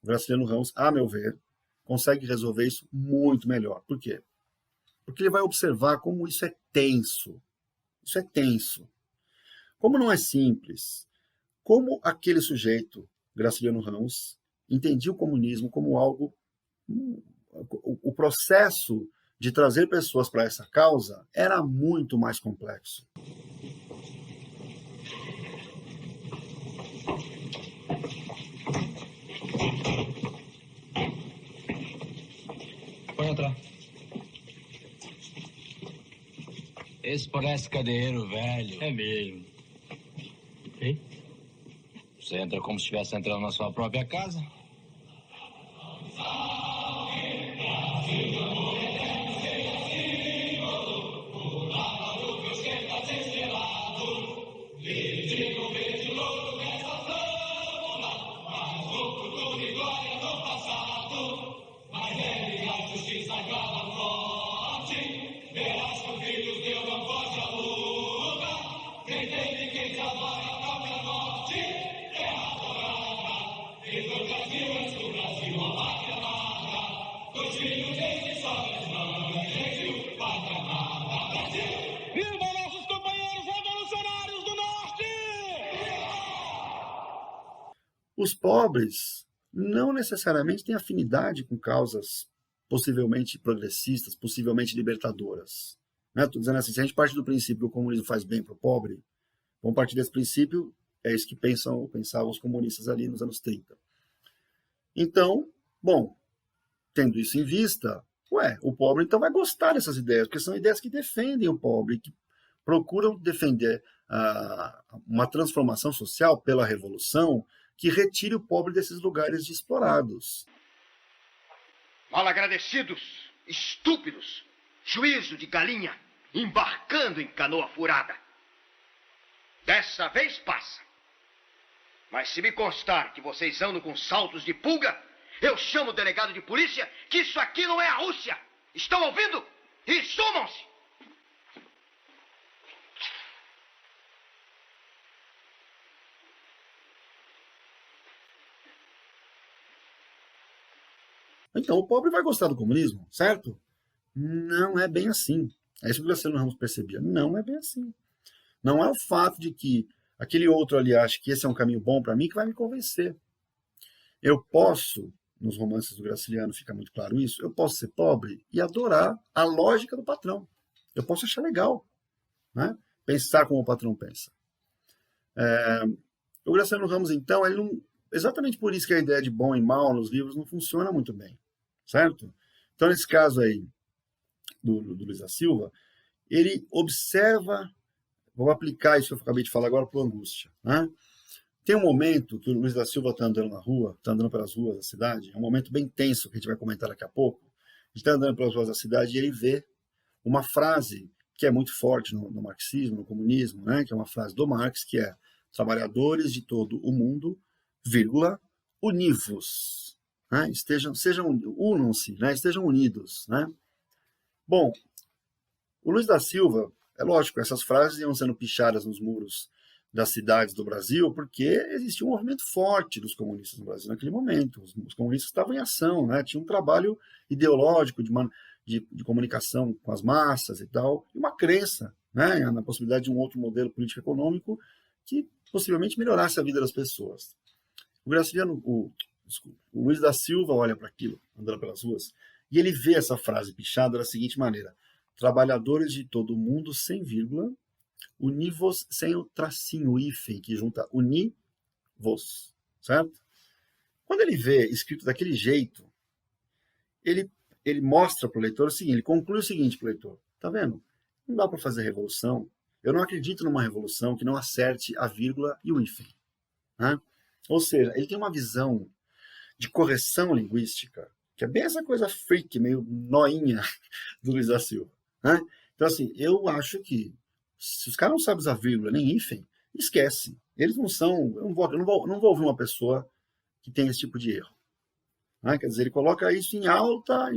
o Graciliano Ramos, a meu ver, consegue resolver isso muito melhor. Por quê? Porque ele vai observar como isso é tenso. Isso é tenso. Como não é simples. Como aquele sujeito, Graciliano Ramos, entendia o comunismo como algo... O processo de trazer pessoas para essa causa era muito mais complexo. Pode entrar. Esse parece cadeiro velho. É mesmo. Hein? Você entra como se estivesse entrando na sua própria casa. Os pobres não necessariamente têm afinidade com causas possivelmente progressistas, possivelmente libertadoras. Estou dizendo assim, se a gente parte do princípio que o comunismo faz bem para o pobre, vamos partir desse princípio, é isso que pensavam os comunistas ali nos anos 30. Então, bom, tendo isso em vista, o pobre então vai gostar dessas ideias, porque são ideias que defendem o pobre, que procuram defender uma transformação social pela revolução, que retire o pobre desses lugares explorados. Malagradecidos, estúpidos, juízo de galinha, embarcando em canoa furada. Dessa vez passa. Mas se me constar que vocês andam com saltos de pulga, eu chamo o delegado de polícia que isso aqui não é a Rússia. Estão ouvindo? E sumam-se! Então, o pobre vai gostar do comunismo, certo? Não é bem assim. É isso que o Graciliano Ramos percebia. Não é bem assim. Não é o fato de que aquele outro ali acha que esse é um caminho bom para mim que vai me convencer. Eu posso, nos romances do Graciliano fica muito claro isso, eu posso ser pobre e adorar a lógica do patrão. Eu posso achar legal, né? Pensar como o patrão pensa. O Graciliano Ramos, então, ele não... Exatamente por isso que a ideia de bom e mal nos livros não funciona muito bem, certo? Então, nesse caso aí do Luiz da Silva, ele observa, vou aplicar isso que eu acabei de falar agora para o Angústia, né? Tem um momento que o Luiz da Silva está andando na rua, está andando pelas ruas da cidade, é um momento bem tenso que a gente vai comentar daqui a pouco. Ele está andando pelas ruas da cidade e ele vê uma frase que é muito forte no marxismo, no comunismo, né? Que é uma frase do Marx, que é: trabalhadores de todo o mundo, vírgula, univos, né? Unam-se, né? Estejam unidos, né? Bom, o Luiz da Silva, é lógico, essas frases iam sendo pichadas nos muros das cidades do Brasil, porque existia um movimento forte dos comunistas no Brasil naquele momento. Os comunistas estavam em ação, né? Tinha um trabalho ideológico de comunicação com as massas e tal, e uma crença, né, na possibilidade de um outro modelo político-econômico que possivelmente melhorasse a vida das pessoas. O Luiz da Silva olha para aquilo, andando pelas ruas, E ele vê essa frase pichada da seguinte maneira: trabalhadores de todo o mundo, sem vírgula, univos, sem o tracinho, o hífen, que junta univos, certo? Quando ele vê escrito daquele jeito, ele mostra para o leitor o seguinte, ele conclui o seguinte para o leitor: tá vendo? Não dá para fazer revolução. Eu não acredito numa revolução que não acerte a vírgula e o hífen. Né? Ou seja, ele tem uma visão de correção linguística, que é bem essa coisa freak, meio noinha do Luiz da Silva. Né? Então, assim, eu acho que se os caras não sabem usar vírgula nem hífen, esquece. Eles não são... Eu não vou ouvir uma pessoa que tem esse tipo de erro. Né? Quer dizer, ele coloca isso em alta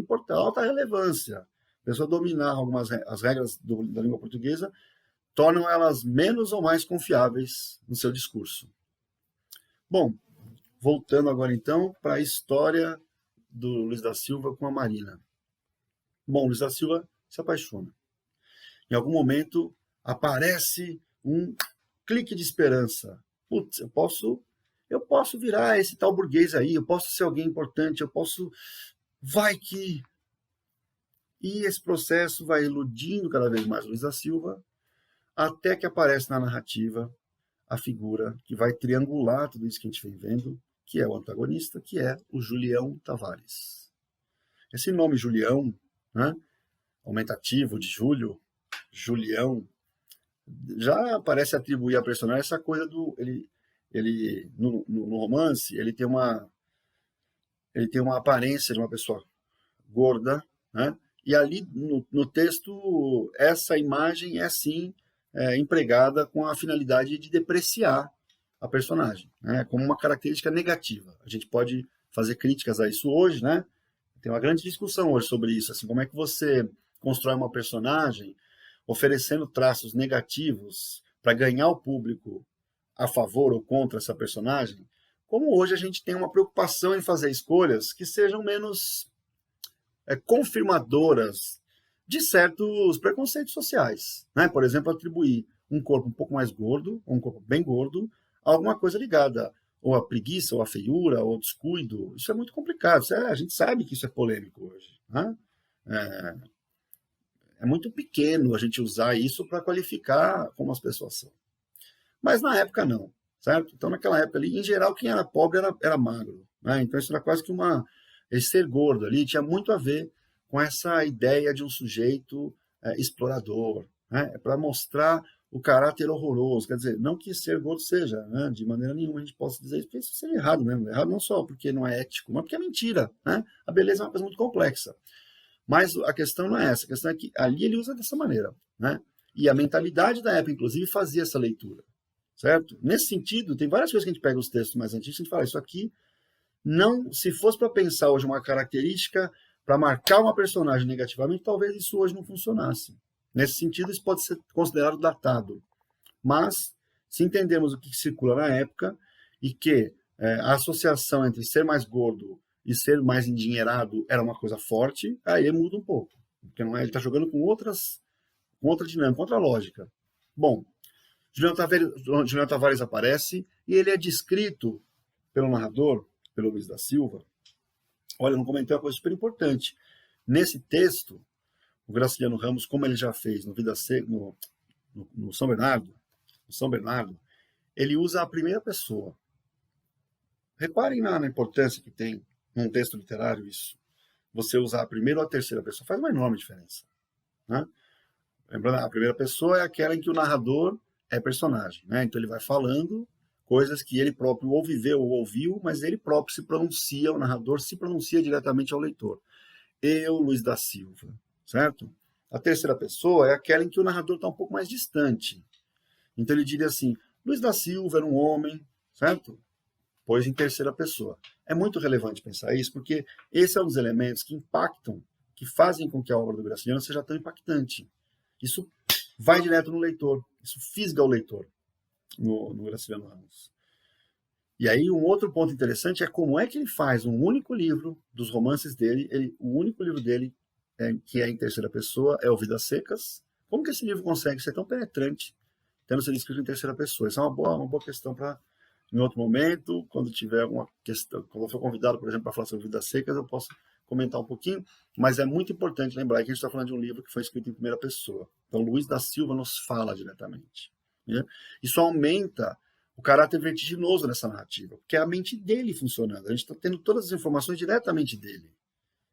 relevância. A pessoa dominar as regras da língua portuguesa tornam elas menos ou mais confiáveis no seu discurso. Bom, voltando agora então para a história do Luiz da Silva com a Marina. Bom, Luiz da Silva se apaixona. Em algum momento aparece um clique de esperança. Putz, eu posso virar esse tal burguês aí, eu posso ser alguém importante, eu posso... Vai que... E esse processo vai iludindo cada vez mais o Luiz da Silva, até que aparece na narrativa a figura que vai triangular tudo isso que a gente vem vendo, que é o antagonista, que é o Julião Tavares. Esse nome Julião, né, aumentativo de Júlio, Julião, já parece atribuir à personagem essa coisa do... Ele no romance, ele tem uma aparência de uma pessoa gorda, né? E ali no texto, essa imagem é sim empregada com a finalidade de depreciar a personagem, né? Como uma característica negativa. A gente pode fazer críticas a isso hoje, né? Tem uma grande discussão hoje sobre isso, assim, como é que você constrói uma personagem oferecendo traços negativos para ganhar o público a favor ou contra essa personagem, como hoje a gente tem uma preocupação em fazer escolhas que sejam menos confirmadoras de certos preconceitos sociais. Né? Por exemplo, atribuir um corpo um pouco mais gordo, ou um corpo bem gordo, a alguma coisa ligada ou à preguiça, ou à feiura, ou ao descuido. Isso é muito complicado. A gente sabe que isso é polêmico hoje. Né? É muito pequeno a gente usar isso para qualificar como as pessoas são. Mas na época não, certo? Então naquela época ali, em geral, quem era pobre era magro. Né? Então isso era quase que esse ser gordo ali tinha muito a ver com essa ideia de um sujeito explorador, né? Para mostrar o caráter horroroso. Quer dizer, não que ser gordo seja, né? De maneira nenhuma a gente possa dizer isso, porque isso seria errado mesmo. Errado não só porque não é ético, mas porque é mentira. Né? A beleza é uma coisa muito complexa. Mas a questão não é essa. A questão é que ali ele usa dessa maneira. Né? E a mentalidade da época, inclusive, fazia essa leitura. Certo? Nesse sentido, tem várias coisas que a gente pega os textos mais antigos e a gente fala, isso aqui não, se fosse para pensar hoje uma característica para marcar uma personagem negativamente, talvez isso hoje não funcionasse. Nesse sentido, isso pode ser considerado datado. Mas, se entendermos o que circula na época e que a associação entre ser mais gordo e ser mais endinheirado era uma coisa forte, aí muda um pouco. Porque não é, ele está jogando com outra dinâmica, outra lógica. Bom, Julião Tavares aparece e ele é descrito pelo narrador, pelo Luiz da Silva. Olha, eu não comentei uma coisa super importante. Nesse texto, o Graciliano Ramos, como ele já fez no São Bernardo, ele usa a primeira pessoa. Reparem na importância que tem num texto literário isso. Você usar a primeira ou a terceira pessoa faz uma enorme diferença. Né? Lembrando, a primeira pessoa é aquela em que o narrador é personagem. Né? Então ele vai falando coisas que ele próprio ou viveu ou ouviu, mas ele próprio se pronuncia, o narrador se pronuncia diretamente ao leitor. Eu, Luiz da Silva, certo? A terceira pessoa é aquela em que o narrador está um pouco mais distante. Então ele diria assim, Luiz da Silva era um homem, certo? Pois em terceira pessoa. É muito relevante pensar isso, porque esse é um dos elementos que impactam, que fazem com que a obra do Graciliano seja tão impactante. Isso vai direto no leitor, isso fisga o leitor. No Graciliano Ramos. E aí um outro ponto interessante é como é que ele faz um único livro dos romances dele, o único livro dele que é em terceira pessoa é o Vidas Secas. Como que esse livro consegue ser tão penetrante tendo sido escrito em terceira pessoa? Isso é uma boa questão para em outro momento, quando tiver alguma questão, quando eu for convidado, por exemplo, para falar sobre Vidas Secas, eu posso comentar um pouquinho, mas é muito importante lembrar que a gente está falando de um livro que foi escrito em primeira pessoa. Então, Luiz da Silva nos fala diretamente. Né? Isso aumenta o caráter vertiginoso dessa narrativa, porque é a mente dele funcionando. A gente está tendo todas as informações diretamente dele.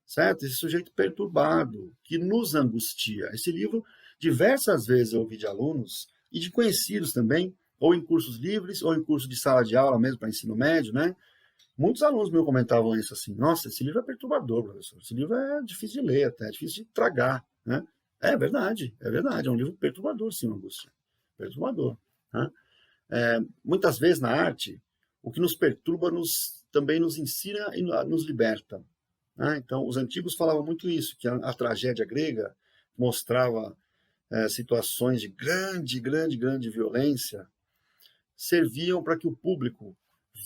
Certo? Esse sujeito perturbado, que nos angustia. Esse livro, diversas vezes eu ouvi de alunos, e de conhecidos também, ou em cursos livres, ou em curso de sala de aula mesmo, para ensino médio, né? Muitos alunos meus comentavam isso assim, nossa, esse livro é perturbador, professor. Esse livro é difícil de ler até, é difícil de tragar, né? É verdade, é um livro perturbador, sim, angústia. Perturbador. Né? Muitas vezes na arte, o que nos perturba também nos ensina e nos liberta. Né? Então, os antigos falavam muito isso, que a tragédia grega mostrava situações de grande violência, serviam para que o público,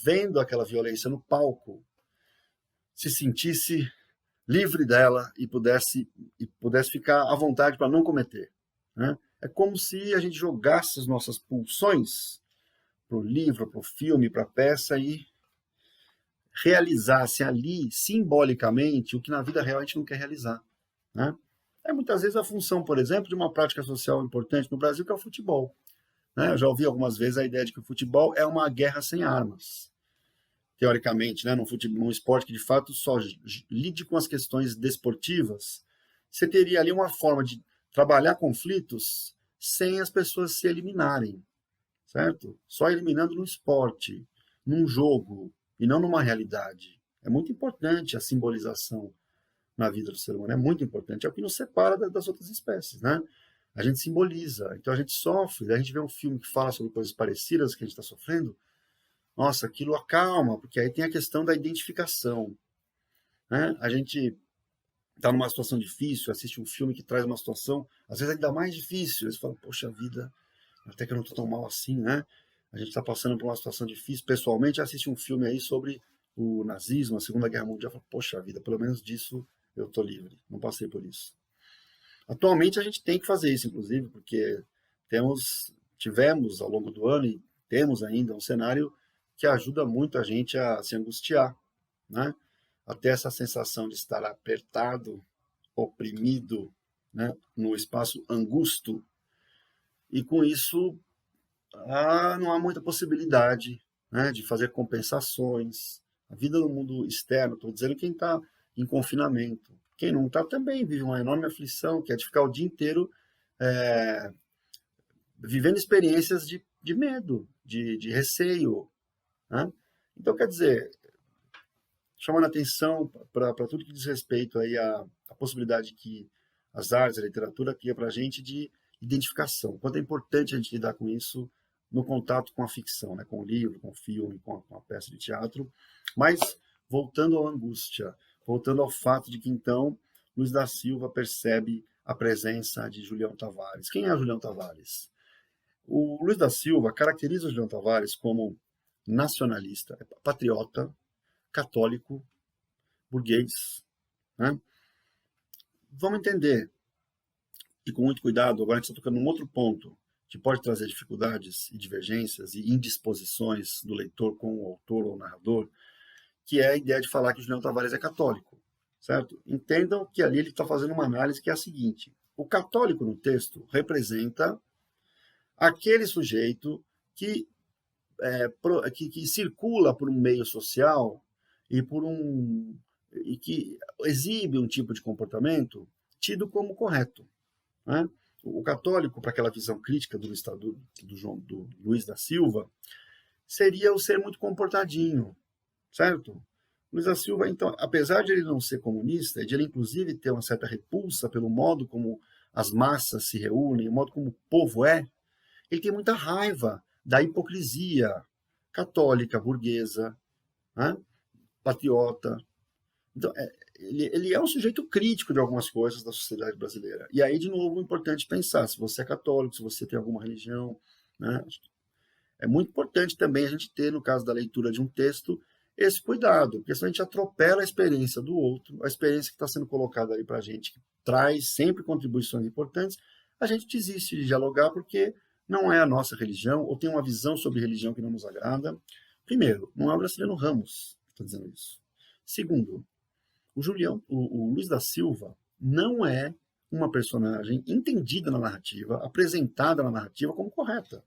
vendo aquela violência no palco, se sentisse livre dela e pudesse ficar à vontade para não cometer. Né? É como se a gente jogasse as nossas pulsões para o livro, para o filme, para a peça e realizasse ali, simbolicamente, o que na vida real a gente não quer realizar. Né? É muitas vezes a função, por exemplo, de uma prática social importante no Brasil, que é o futebol. Né? Eu já ouvi algumas vezes a ideia de que o futebol é uma guerra sem armas. Teoricamente, né? Num esporte que de fato só lide com as questões desportivas, você teria ali uma forma de trabalhar conflitos sem as pessoas se eliminarem, certo? Só eliminando no esporte, num jogo, e não numa realidade. É muito importante a simbolização na vida do ser humano, é muito importante. É o que nos separa das outras espécies, né? A gente simboliza, então a gente sofre, a gente vê um filme que fala sobre coisas parecidas que a gente está sofrendo, nossa, aquilo acalma, porque aí tem a questão da identificação. Né? A gente está numa situação difícil, assiste um filme que traz uma situação, às vezes ainda mais difícil, você fala, poxa vida, até que eu não estou tão mal assim, né? A gente está passando por uma situação difícil, pessoalmente, assiste um filme aí sobre o nazismo, a Segunda Guerra Mundial, fala, poxa vida, pelo menos disso eu estou livre, não passei por isso. Atualmente a gente tem que fazer isso, inclusive, porque tivemos ao longo do ano e temos ainda um cenário que ajuda muito a gente a se angustiar, né? Até essa sensação de estar apertado, oprimido, né? No espaço angusto. E com isso, não há muita possibilidade, né? De fazer compensações. A vida no mundo externo, estou dizendo quem está em confinamento. Quem não está também vive uma enorme aflição, que é de ficar o dia inteiro vivendo experiências de medo, de receio. Né? Então, quer dizer, chamando a atenção para tudo que diz respeito aí à possibilidade que as artes, a literatura cria para a gente de identificação. Quanto é importante a gente lidar com isso no contato com a ficção, né? Com o livro, com o filme, com a peça de teatro. Mas, voltando à angústia, voltando ao fato de que, então, Luiz da Silva percebe a presença de Julião Tavares. Quem é Julião Tavares? O Luiz da Silva caracteriza o Julião Tavares como nacionalista, patriota, católico, burguês. Né? Vamos entender, e com muito cuidado, agora a gente está tocando num outro ponto, que pode trazer dificuldades e divergências e indisposições do leitor com o autor ou o narrador, que é a ideia de falar que o Julião Tavares é católico. Certo? Entendam que ali ele está fazendo uma análise que é a seguinte: o católico no texto representa aquele sujeito que circula por um meio social e que exibe um tipo de comportamento tido como correto. Né? O católico, para aquela visão crítica do Luiz da Silva, seria o ser muito comportadinho, certo? Luiz da Silva, então, apesar de ele não ser comunista, de ele inclusive ter uma certa repulsa pelo modo como as massas se reúnem, o modo como o povo ele tem muita raiva da hipocrisia católica, burguesa, né? Patriota. Então, ele é um sujeito crítico de algumas coisas da sociedade brasileira. E aí, de novo, é importante pensar, se você é católico, se você tem alguma religião, né? É muito importante também a gente ter, no caso da leitura de um texto, esse cuidado, porque senão a gente atropela a experiência do outro, a experiência que está sendo colocada ali para a gente, que traz sempre contribuições importantes, a gente desiste de dialogar porque não é a nossa religião, ou tem uma visão sobre religião que não nos agrada. Primeiro, não é o Graciliano Ramos que está dizendo isso. Segundo, o Luiz da Silva não é uma personagem entendida na narrativa, apresentada na narrativa como correta.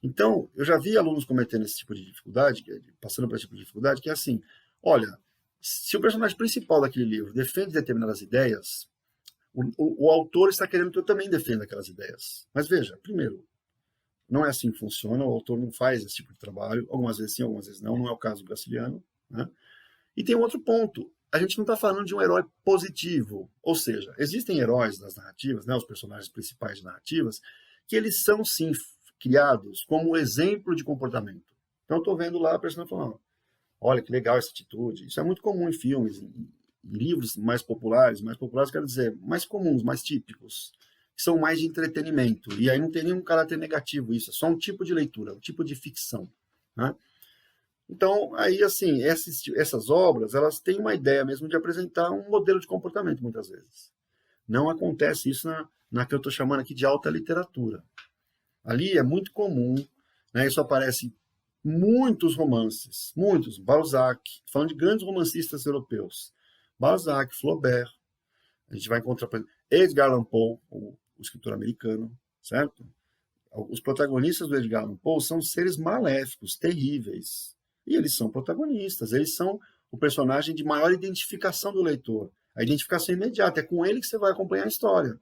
Então, eu já vi alunos cometendo esse tipo de dificuldade, passando por esse tipo de dificuldade, que é assim, olha, se o personagem principal daquele livro defende determinadas ideias, o autor está querendo que eu também defenda aquelas ideias. Mas veja, primeiro, não é assim que funciona, o autor não faz esse tipo de trabalho, algumas vezes sim, algumas vezes não é o caso do Graciliano, né? E tem um outro ponto, a gente não está falando de um herói positivo, ou seja, existem heróis das narrativas, né, os personagens principais de narrativas, que eles são sim criados como exemplo de comportamento. Então eu estou vendo lá a pessoa falando, olha que legal essa atitude, isso é muito comum em filmes, em livros mais populares quero dizer, mais comuns, mais típicos, que são mais de entretenimento, e aí não tem nenhum caráter negativo isso, é só um tipo de leitura, um tipo de ficção, né? Então, aí, assim, essas obras, elas têm uma ideia mesmo de apresentar um modelo de comportamento, muitas vezes. Não acontece isso na que eu estou chamando aqui de alta literatura. Ali é muito comum, né, isso aparece em muitos romances, muitos, Balzac, falando de grandes romancistas europeus, Balzac, Flaubert, a gente vai encontrar, por exemplo, Edgar Allan Poe, o escritor americano, certo? Os protagonistas do Edgar Allan Poe são seres maléficos, terríveis, e eles são protagonistas, eles são o personagem de maior identificação do leitor, a identificação imediata, é com ele que você vai acompanhar a história,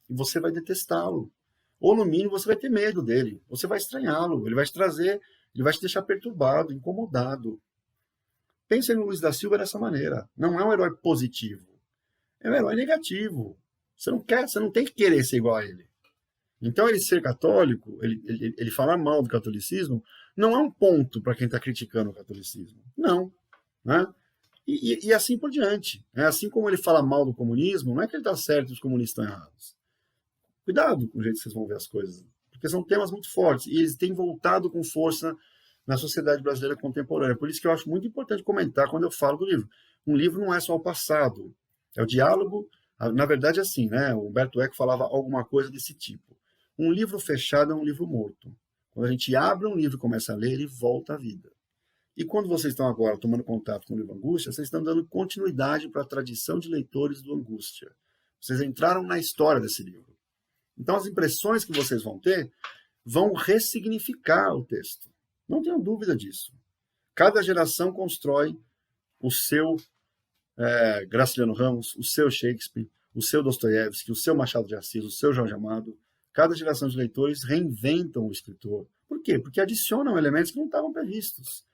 e você vai detestá-lo, ou no mínimo você vai ter medo dele, você vai estranhá-lo, ele vai te trazer, ele vai te deixar perturbado, incomodado. Pense no Luiz da Silva dessa maneira, não é um herói positivo, é um herói negativo, você não tem que querer ser igual a ele. Então, ele ser católico, ele falar mal do catolicismo, não é um ponto para quem está criticando o catolicismo. Não. Né? E assim por diante. Né? Assim como ele fala mal do comunismo, não é que ele está certo e os comunistas estão errados. Cuidado com o jeito que vocês vão ver as coisas. Porque são temas muito fortes. E eles têm voltado com força na sociedade brasileira contemporânea. Por isso que eu acho muito importante comentar quando eu falo do livro. Um livro não é só o passado. É o diálogo. Na verdade, é assim, né? O Humberto Eco falava alguma coisa desse tipo. Um livro fechado é um livro morto. Quando a gente abre um livro e começa a ler, ele volta à vida. E quando vocês estão agora tomando contato com o livro Angústia, vocês estão dando continuidade para a tradição de leitores do Angústia. Vocês entraram na história desse livro. Então, as impressões que vocês vão ter vão ressignificar o texto. Não tenham dúvida disso. Cada geração constrói o seu Graciliano Ramos, o seu Shakespeare, o seu Dostoiévski, o seu Machado de Assis, o seu Jorge Amado. Cada geração de leitores reinventam o escritor. Por quê? Porque adicionam elementos que não estavam previstos.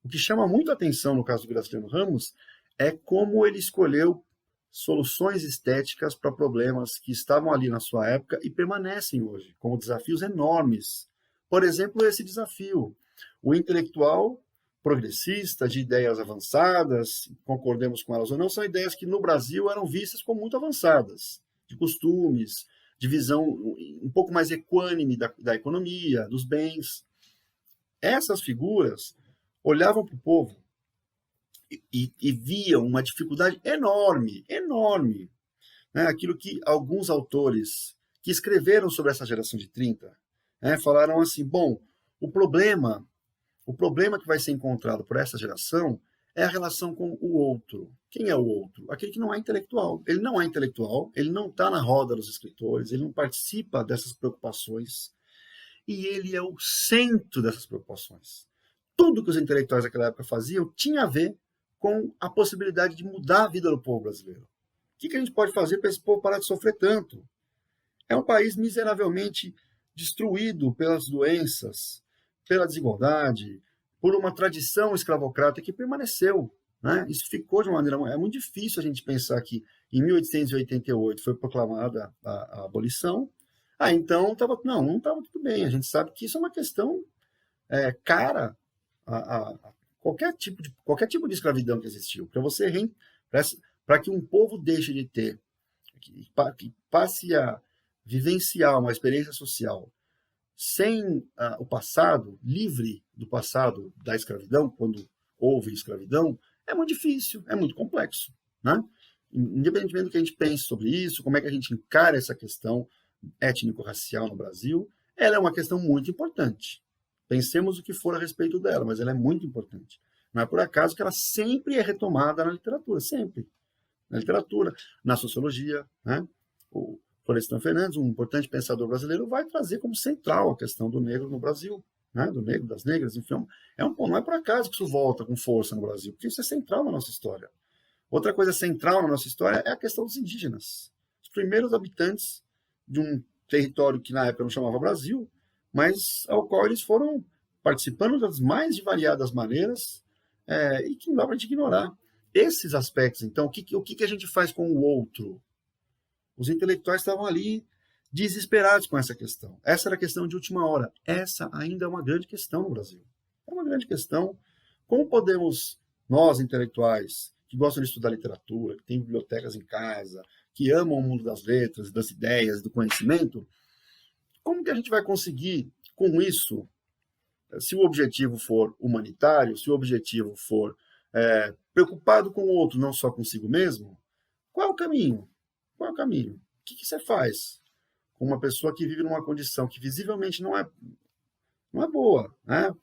O que chama muito a atenção no caso do Graciliano Ramos é como ele escolheu soluções estéticas para problemas que estavam ali na sua época e permanecem hoje, como desafios enormes. Por exemplo, esse desafio. O intelectual progressista, de ideias avançadas, concordemos com elas ou não, são ideias que no Brasil eram vistas como muito avançadas, de costumes, de visão um pouco mais equânime da economia, dos bens. Essas figuras olhavam para o povo e viam uma dificuldade enorme, né? Aquilo que alguns autores que escreveram sobre essa geração de 30, né, falaram assim, bom, o problema que vai ser encontrado por essa geração é a relação com o outro. Quem é o outro? Aquele que não é intelectual. Ele não é intelectual, ele não está na roda dos escritores, ele não participa dessas preocupações, e ele é o centro dessas preocupações. Tudo que os intelectuais daquela época faziam tinha a ver com a possibilidade de mudar a vida do povo brasileiro. O que a gente pode fazer para esse povo parar de sofrer tanto? É um país miseravelmente destruído pelas doenças, pela desigualdade, por uma tradição escravocrata que permaneceu. Né? Isso ficou de uma maneira... É muito difícil a gente pensar que em 1888 foi proclamada a abolição. Então não estava tudo bem. A gente sabe que isso é uma questão cara a qualquer tipo de escravidão que existiu. Para que um povo deixe de ter, que passe a vivenciar uma experiência social sem o passado, livre do passado da escravidão, quando houve escravidão, é muito difícil, é muito complexo. Né? Independentemente do que a gente pense sobre isso, como é que a gente encara essa questão étnico-racial no Brasil, ela é uma questão muito importante. Pensemos o que for a respeito dela, mas ela é muito importante. Não é por acaso que ela sempre é retomada na literatura, sempre. na literatura, na sociologia, né? O Florestan Fernandes, um importante pensador brasileiro, vai trazer como central a questão do negro no Brasil, né? Do negro, das negras, enfim. Não é por acaso que isso volta com força no Brasil, porque isso é central na nossa história. Outra coisa central na nossa história é a questão dos indígenas. Os primeiros habitantes de um território que na época não chamava Brasil, mas ao qual eles foram participando das mais variadas maneiras, e que não dá para a gente ignorar. Esses aspectos, então, o que a gente faz com o outro? Os intelectuais estavam ali desesperados com essa questão. Essa era a questão de última hora. Essa ainda é uma grande questão no Brasil. É uma grande questão. Como podemos, nós, intelectuais, que gostam de estudar literatura, que têm bibliotecas em casa, que amam o mundo das letras, das ideias, do conhecimento, como que a gente vai conseguir, com isso, se o objetivo for humanitário, se o objetivo for preocupado com o outro, não só consigo mesmo, qual é o caminho? Qual é o caminho? O que você faz com uma pessoa que vive numa condição que visivelmente não é boa, né?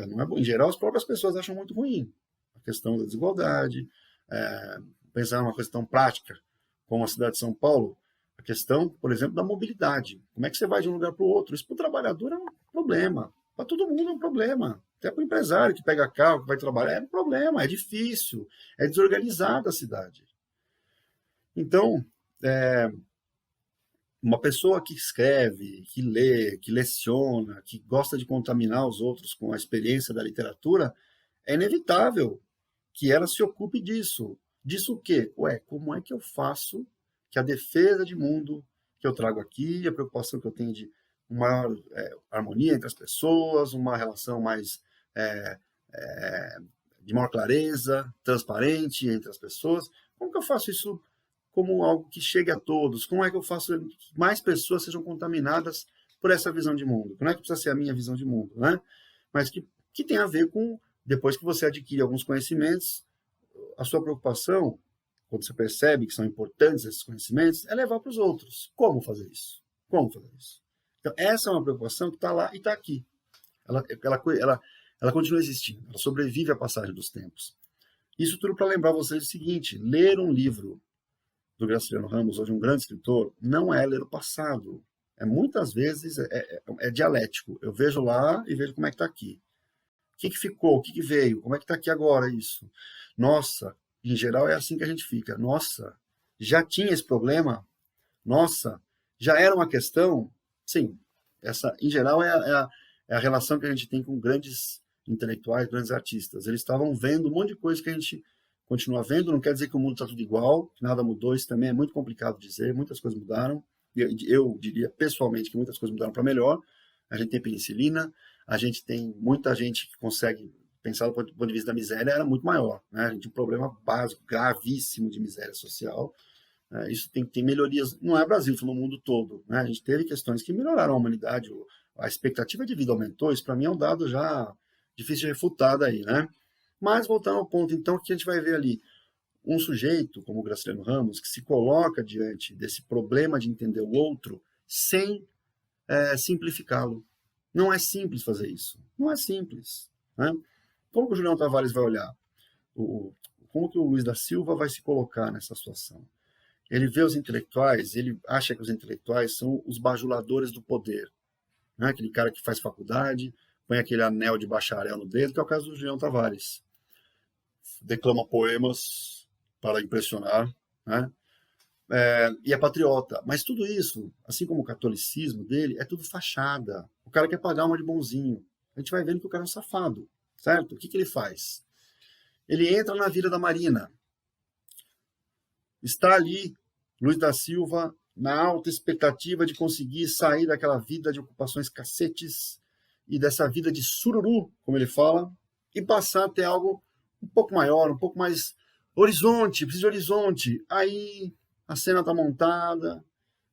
Não é boa. Em geral, as próprias pessoas acham muito ruim a questão da desigualdade. Pensar numa questão prática, como a cidade de São Paulo, a questão, por exemplo, da mobilidade. Como é que você vai de um lugar para o outro? Isso para o trabalhador é um problema. Para todo mundo é um problema. Até para o empresário que pega carro, que vai trabalhar, é um problema, é difícil, é desorganizada a cidade. Então, uma pessoa que escreve, que lê, que leciona, que gosta de contaminar os outros com a experiência da literatura, é inevitável que ela se ocupe disso. Disso o quê? Como é que eu faço que a defesa de mundo que eu trago aqui, a preocupação que eu tenho de uma maior harmonia entre as pessoas, uma relação mais de maior clareza, transparente entre as pessoas, como que eu faço isso como algo que chegue a todos? Como é que eu faço que mais pessoas sejam contaminadas por essa visão de mundo? Não é que precisa ser a minha visão de mundo, né? Mas que tem a ver com, depois que você adquire alguns conhecimentos, a sua preocupação, quando você percebe que são importantes esses conhecimentos, é levar para os outros. Como fazer isso? Como fazer isso? Então, essa é uma preocupação que está lá e está aqui. Ela continua existindo, ela sobrevive à passagem dos tempos. Isso tudo para lembrar vocês o seguinte: ler um livro do Graciliano Ramos, hoje um grande escritor, não é ler o passado. Muitas vezes é dialético. Eu vejo lá e vejo como é que está aqui. O que ficou? O que veio? Como é que está aqui agora isso? Nossa, em geral é assim que a gente fica. Nossa, já tinha esse problema? Nossa, já era uma questão? Sim, essa, em geral, é a relação que a gente tem com grandes intelectuais, grandes artistas. Eles estavam vendo um monte de coisa que a gente continua vendo. Não quer dizer que o mundo está tudo igual, que nada mudou. Isso também é muito complicado de dizer. Muitas coisas mudaram. Eu diria, pessoalmente, que muitas coisas mudaram para melhor. A gente tem penicilina, a gente tem muita gente que consegue pensar do ponto de vista da miséria, era muito maior, né? A gente tem um problema básico, gravíssimo de miséria social. Isso tem melhorias, não é Brasil, foi no mundo todo, né? A gente teve questões que melhoraram a humanidade, a expectativa de vida aumentou, isso para mim é um dado já difícil de refutar daí, né? Mas voltando ao ponto, então, que a gente vai ver ali um sujeito, como o Graciliano Ramos, que se coloca diante desse problema de entender o outro sem simplificá-lo. Não é simples fazer isso. Não é simples, né? Como que o Julião Tavares vai olhar? Como que o Luiz da Silva vai se colocar nessa situação? Ele vê os intelectuais, ele acha que os intelectuais são os bajuladores do poder. Né? Aquele cara que faz faculdade, põe aquele anel de bacharel no dedo, que é o caso do Julião Tavares. Declama poemas para impressionar, né? E é patriota. Mas tudo isso, assim como o catolicismo dele, é tudo fachada. O cara quer pagar uma de bonzinho. A gente vai vendo que o cara é um safado, certo? O que ele faz? Ele entra na vida da Marina. Está ali, Luiz da Silva, na alta expectativa de conseguir sair daquela vida de ocupações cacetes e dessa vida de sururu, como ele fala, e passar a ter algo um pouco maior, um pouco mais horizonte, precisa de horizonte. Aí a cena está montada,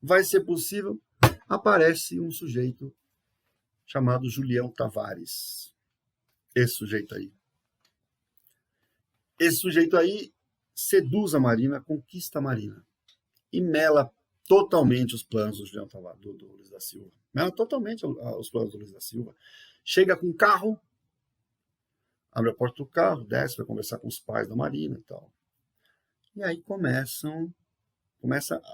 vai ser possível, aparece um sujeito chamado Julião Tavares. Esse sujeito aí seduz a Marina, conquista a Marina e mela totalmente os planos do Julião Tavares, do Luiz da Silva. Mela totalmente os planos do Luiz da Silva. Chega com um carro, abre a porta do carro, desce, vai conversar com os pais da Marina e tal. E aí começa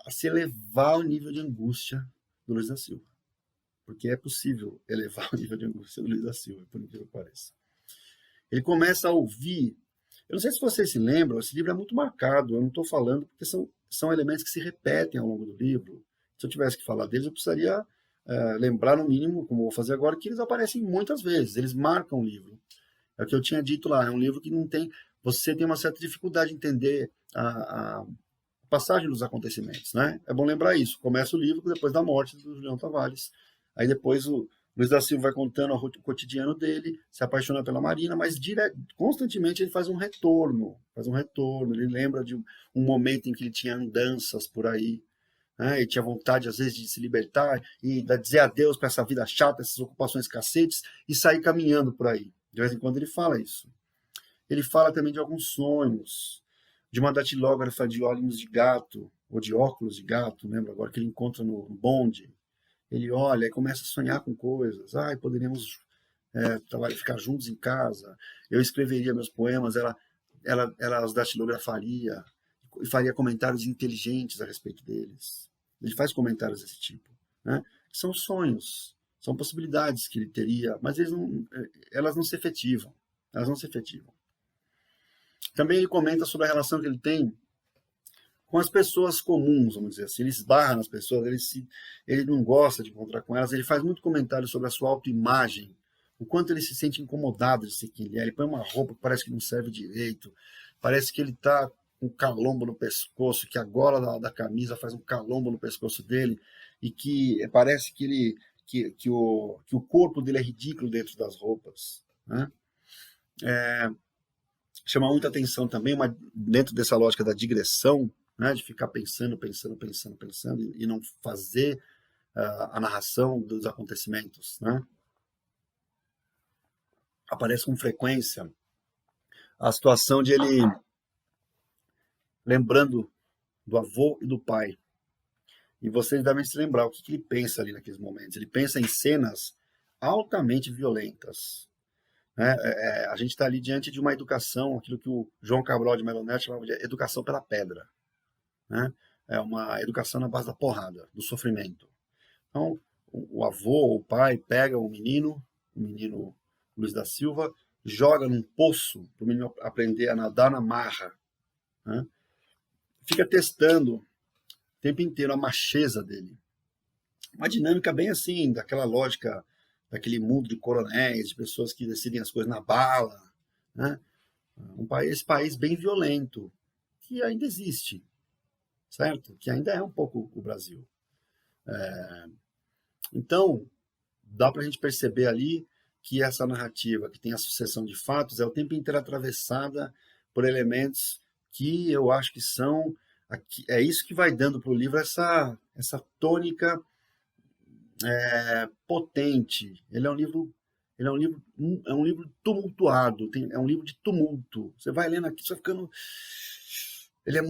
a se elevar o nível de angústia do Luiz da Silva. Porque é possível elevar o nível de angústia do Luiz da Silva, por incrível que pareça. Ele começa a ouvir. Eu não sei se vocês se lembram, esse livro é muito marcado, eu não estou falando, porque são elementos que se repetem ao longo do livro. Se eu tivesse que falar deles, eu precisaria lembrar, no mínimo, como eu vou fazer agora, que eles aparecem muitas vezes, eles marcam o livro. É o que eu tinha dito lá, é um livro que não tem. Você tem uma certa dificuldade de entender a passagem dos acontecimentos, né? É bom lembrar isso. Começa o livro depois da morte do Julião Tavares. Aí depois o Luiz da Silva vai contando o cotidiano dele, se apaixona pela Marina, mas constantemente ele faz um retorno, ele lembra de um momento em que ele tinha andanças por aí, né? Ele tinha vontade às vezes de se libertar e dizer adeus para essa vida chata, essas ocupações cacetes e sair caminhando por aí. De vez em quando ele fala isso. Ele fala também de alguns sonhos, de uma datilógrafa de olhos de gato, ou de óculos de gato, lembra agora, que ele encontra no bonde. Ele olha e começa a sonhar com coisas. Poderíamos ficar juntos em casa. Eu escreveria meus poemas, ela os datilografaria e faria comentários inteligentes a respeito deles. Ele faz comentários desse tipo, né? São sonhos, são possibilidades que ele teria, mas elas não se efetivam. Também ele comenta sobre a relação que ele tem com as pessoas comuns, vamos dizer assim. Ele esbarra nas pessoas, ele não gosta de encontrar com elas, ele faz muito comentário sobre a sua autoimagem, o quanto ele se sente incomodado de ser quem ele é. Ele põe uma roupa que parece que não serve direito, parece que ele está com um calombo no pescoço, que a gola da camisa faz um calombo no pescoço dele, e que parece que o corpo dele é ridículo dentro das roupas, né? Chama muita atenção também, dentro dessa lógica da digressão, né, de ficar pensando e não fazer a narração dos acontecimentos, né? Aparece com frequência a situação de ele lembrando do avô e do pai. E vocês devem se lembrar o que ele pensa ali naqueles momentos. Ele pensa em cenas altamente violentas. A gente está ali diante de uma educação, aquilo que o João Cabral de Melo Neto chamava de educação pela pedra, né? É uma educação na base da porrada, do sofrimento. Então, o avô, o pai, pega o menino Luiz da Silva, joga num poço para o menino aprender a nadar na marra, né? Fica testando o tempo inteiro a macheza dele. Uma dinâmica bem assim, daquela lógica, daquele mundo de coronéis, de pessoas que decidem as coisas na bala, né? Esse país bem violento, que ainda existe, certo? Que ainda é um pouco o Brasil. Então, dá para a gente perceber ali que essa narrativa, que tem a sucessão de fatos, é o tempo inteiro atravessada por elementos que eu acho que são... É isso que vai dando para o livro essa tônica potente. Ele é um livro tumultuado, é um livro de tumulto. Você vai lendo aqui, você vai ficando... Ele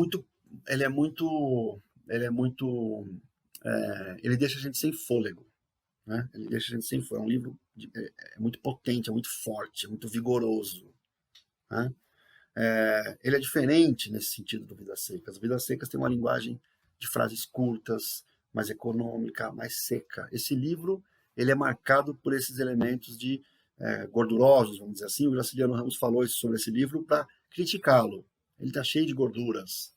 deixa a gente sem fôlego, né? É um livro muito potente, é muito forte, é muito vigoroso, né? Ele é diferente nesse sentido do Vidas Secas. As Vidas Secas tem uma linguagem de frases curtas, mais econômica, mais seca. Esse livro ele é marcado por esses elementos de gordurosos, vamos dizer assim. O Graciliano Ramos falou sobre esse livro para criticá-lo. Ele está cheio de gorduras.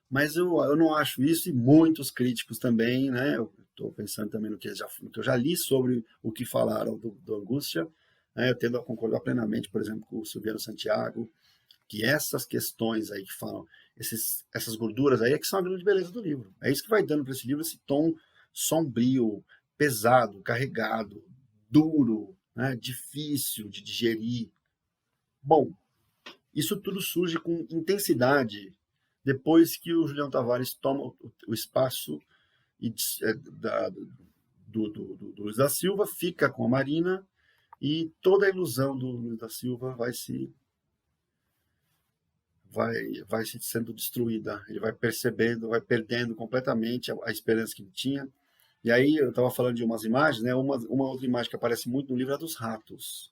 Mas eu não acho isso, e muitos críticos também, né? Eu estou pensando também no que eu já li sobre o que falaram do Angústia, né? Eu tendo a concordar plenamente, por exemplo, com o Silviano Santiago, que essas questões aí que falam, essas gorduras aí é que são a grande beleza do livro. É isso que vai dando para esse livro esse tom sombrio, pesado, carregado, duro, né? Difícil de digerir. Bom, isso tudo surge com intensidade depois que o Julião Tavares toma o espaço do Luiz da Silva, fica com a Marina, e toda a ilusão do Luiz da Silva vai se sendo destruída. Ele vai percebendo, vai perdendo completamente a esperança que ele tinha. E aí eu estava falando de umas imagens, né? Uma outra imagem que aparece muito no livro é a dos ratos.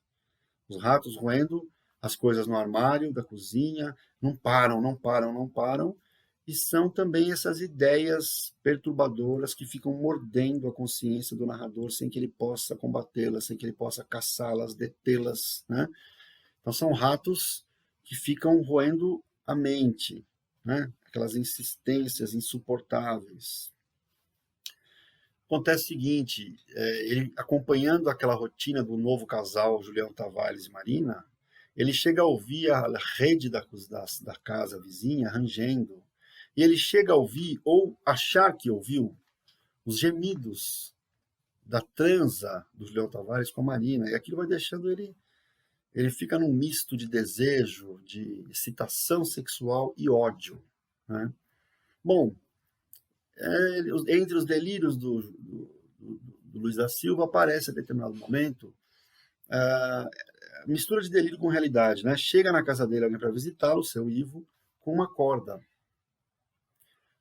Os ratos roendo as coisas no armário da cozinha, não param. e são também essas ideias perturbadoras que ficam mordendo a consciência do narrador sem que ele possa combatê-las, sem que ele possa caçá-las, detê-las, né? Então são ratos que ficam roendo a mente, né? Aquelas insistências insuportáveis. Acontece o seguinte, ele acompanhando aquela rotina do novo casal, Julião Tavares e Marina, ele chega a ouvir a rede da casa vizinha rangendo, e ele chega a ouvir, ou achar que ouviu, os gemidos da transa do Julião Tavares com a Marina, e aquilo vai deixando ele fica num misto de desejo, de excitação sexual e ódio, né? Bom, entre os delírios do Luiz da Silva aparece a determinado momento a mistura de delírio com realidade, né? Chega na casa dele alguém para visitá-lo, o seu Ivo, com uma corda.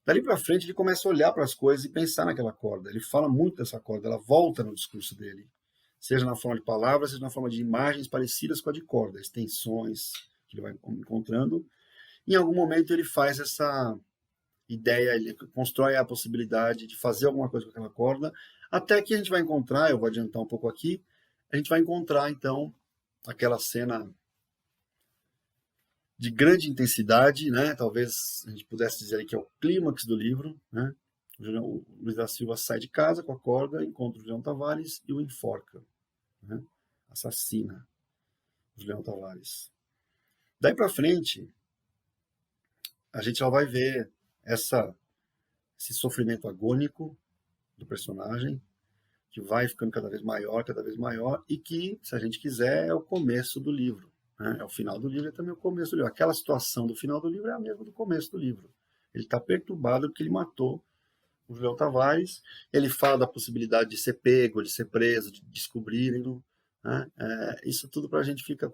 Dali para frente ele começa a olhar para as coisas e pensar naquela corda. Ele fala muito dessa corda, ela volta no discurso dele, seja na forma de palavras, seja na forma de imagens parecidas com a de corda, extensões que ele vai encontrando. Em algum momento ele faz essa ideia, ele constrói a possibilidade de fazer alguma coisa com aquela corda, até que a gente vai encontrar, eu vou adiantar um pouco aqui, a gente vai encontrar então aquela cena de grande intensidade, né? Talvez a gente pudesse dizer que é o clímax do livro, né? O Luiz da Silva sai de casa com a corda, encontra o Julião Tavares e o enforca, né? Assassina o Julião Tavares. Daí para frente, a gente já vai ver esse sofrimento agônico do personagem, que vai ficando cada vez maior, e que, se a gente quiser, é o começo do livro, né? É o final do livro, é também o começo do livro. Aquela situação do final do livro é a mesma do começo do livro. Ele está perturbado porque ele matou o Julião Tavares, ele fala da possibilidade de ser pego, de ser preso, de descobrirem-no, né? Isso tudo para a gente fica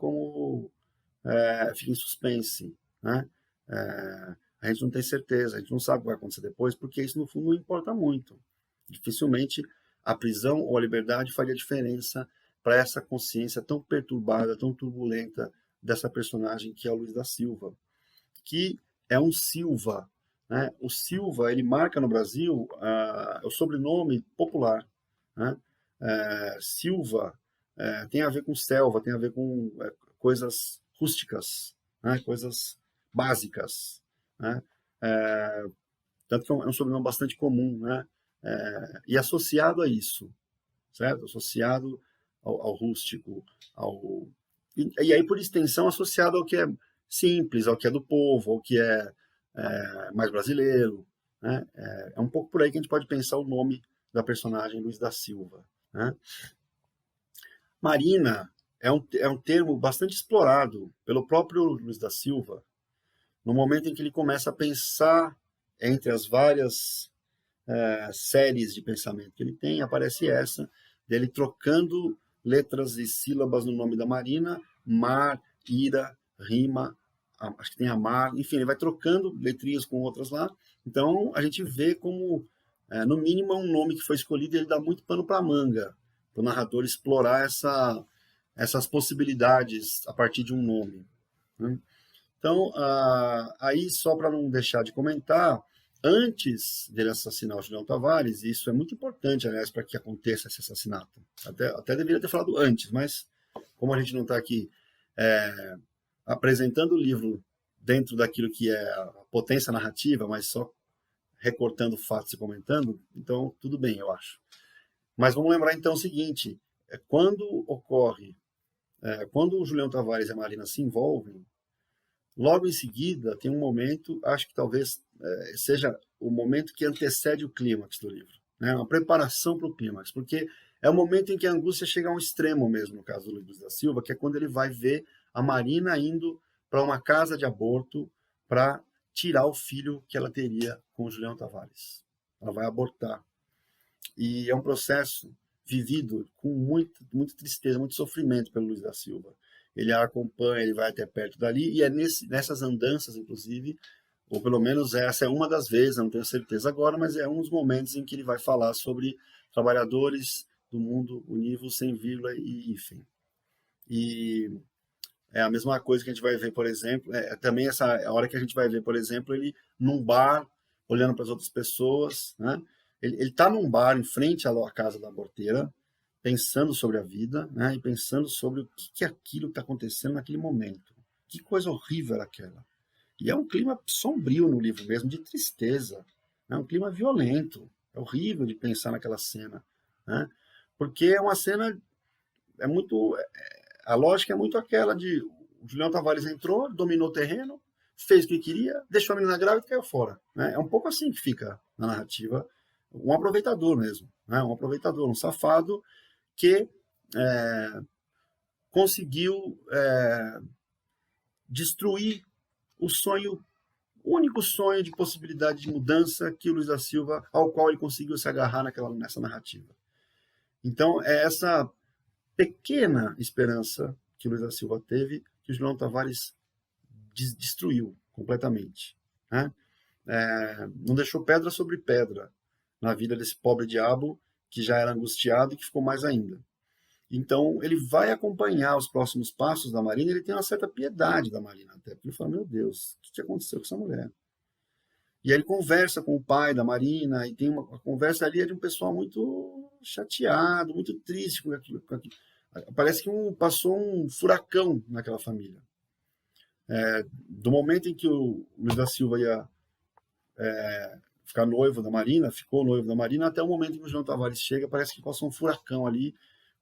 fica em suspense, né? A gente não tem certeza, a gente não sabe o que vai acontecer depois, porque isso no fundo não importa muito. Dificilmente a prisão ou a liberdade faria diferença para essa consciência tão perturbada, tão turbulenta dessa personagem que é o Luiz da Silva, que é um Silva, né? O Silva, ele marca no Brasil o sobrenome popular, né? Silva tem a ver com selva, tem a ver com coisas rústicas, né? Coisas básicas, né? Tanto que é um sobrenome bastante comum, né? E associado a isso, certo? Associado ao rústico, e aí, por extensão, associado ao que é simples, ao que é do povo, ao que é mais brasileiro, né? É um pouco por aí que a gente pode pensar o nome da personagem Luiz da Silva, né? Marina é um termo bastante explorado pelo próprio Luiz da Silva, no momento em que ele começa a pensar entre as várias séries de pensamento que ele tem, aparece essa, dele trocando letras e sílabas no nome da Marina, mar, ira, rima, acho que tem amar, enfim, ele vai trocando letrinhas com outras lá. Então, a gente vê como, no mínimo, é um nome que foi escolhido e ele dá muito pano para a manga, para o narrador explorar essas possibilidades a partir de um nome, né? Então, aí, só para não deixar de comentar, antes dele assassinar o Julião Tavares, e isso é muito importante, aliás, para que aconteça esse assassinato. Até deveria ter falado antes, mas como a gente não está aqui apresentando o livro dentro daquilo que é a potência narrativa, mas só recortando fatos e comentando, então tudo bem, eu acho. Mas vamos lembrar então o seguinte, quando o Julião Tavares e a Marina se envolvem, logo em seguida, tem um momento, acho que talvez seja o momento que antecede o clímax do livro, né? Uma preparação para o clímax, porque é o momento em que a angústia chega a um extremo mesmo, no caso do Luiz da Silva, que é quando ele vai ver a Marina indo para uma casa de aborto para tirar o filho que ela teria com o Julião Tavares. Ela vai abortar. E é um processo vivido com muita tristeza, muito sofrimento pelo Luiz da Silva. Ele a acompanha, ele vai até perto dali, e é nessas andanças, inclusive, ou pelo menos essa é uma das vezes, não tenho certeza agora, mas é um dos momentos em que ele vai falar sobre trabalhadores do mundo univos sem vírgula e hífen. E é a mesma coisa que a gente vai ver, por exemplo, também a hora que a gente vai ver, por exemplo, ele num bar, olhando para as outras pessoas, né? Ele está num bar em frente à casa da aborteira, pensando sobre a vida, né? E pensando sobre o que é aquilo que está acontecendo naquele momento. Que coisa horrível era aquela. E é um clima sombrio no livro mesmo, de tristeza. É um clima violento. É horrível de pensar naquela cena, né? Porque é uma cena, é muito, a lógica é muito aquela de o Julião Tavares entrou, dominou o terreno, fez o que queria, deixou a menina grávida e caiu fora, né? É um pouco assim que fica na narrativa, um aproveitador mesmo, né? Um aproveitador, um safado que conseguiu destruir o sonho, o único sonho de possibilidade de mudança que o Luiz da Silva, ao qual ele conseguiu se agarrar nessa narrativa. Então, é essa pequena esperança que o Luiz da Silva teve, que o Julião Tavares destruiu completamente, né? Não deixou pedra sobre pedra na vida desse pobre diabo que já era angustiado e que ficou mais ainda. Então, ele vai acompanhar os próximos passos da Marina, ele tem uma certa piedade da Marina, até porque ele fala, meu Deus, o que aconteceu com essa mulher? E aí ele conversa com o pai da Marina, e tem uma conversa ali de um pessoal muito chateado, muito triste com aquilo. Parece que passou um furacão naquela família. Do momento em que o Luiz da Silva ia ficar noivo da Marina, ficou noivo da Marina, até o momento em que o João Tavares chega, parece que passou um furacão ali,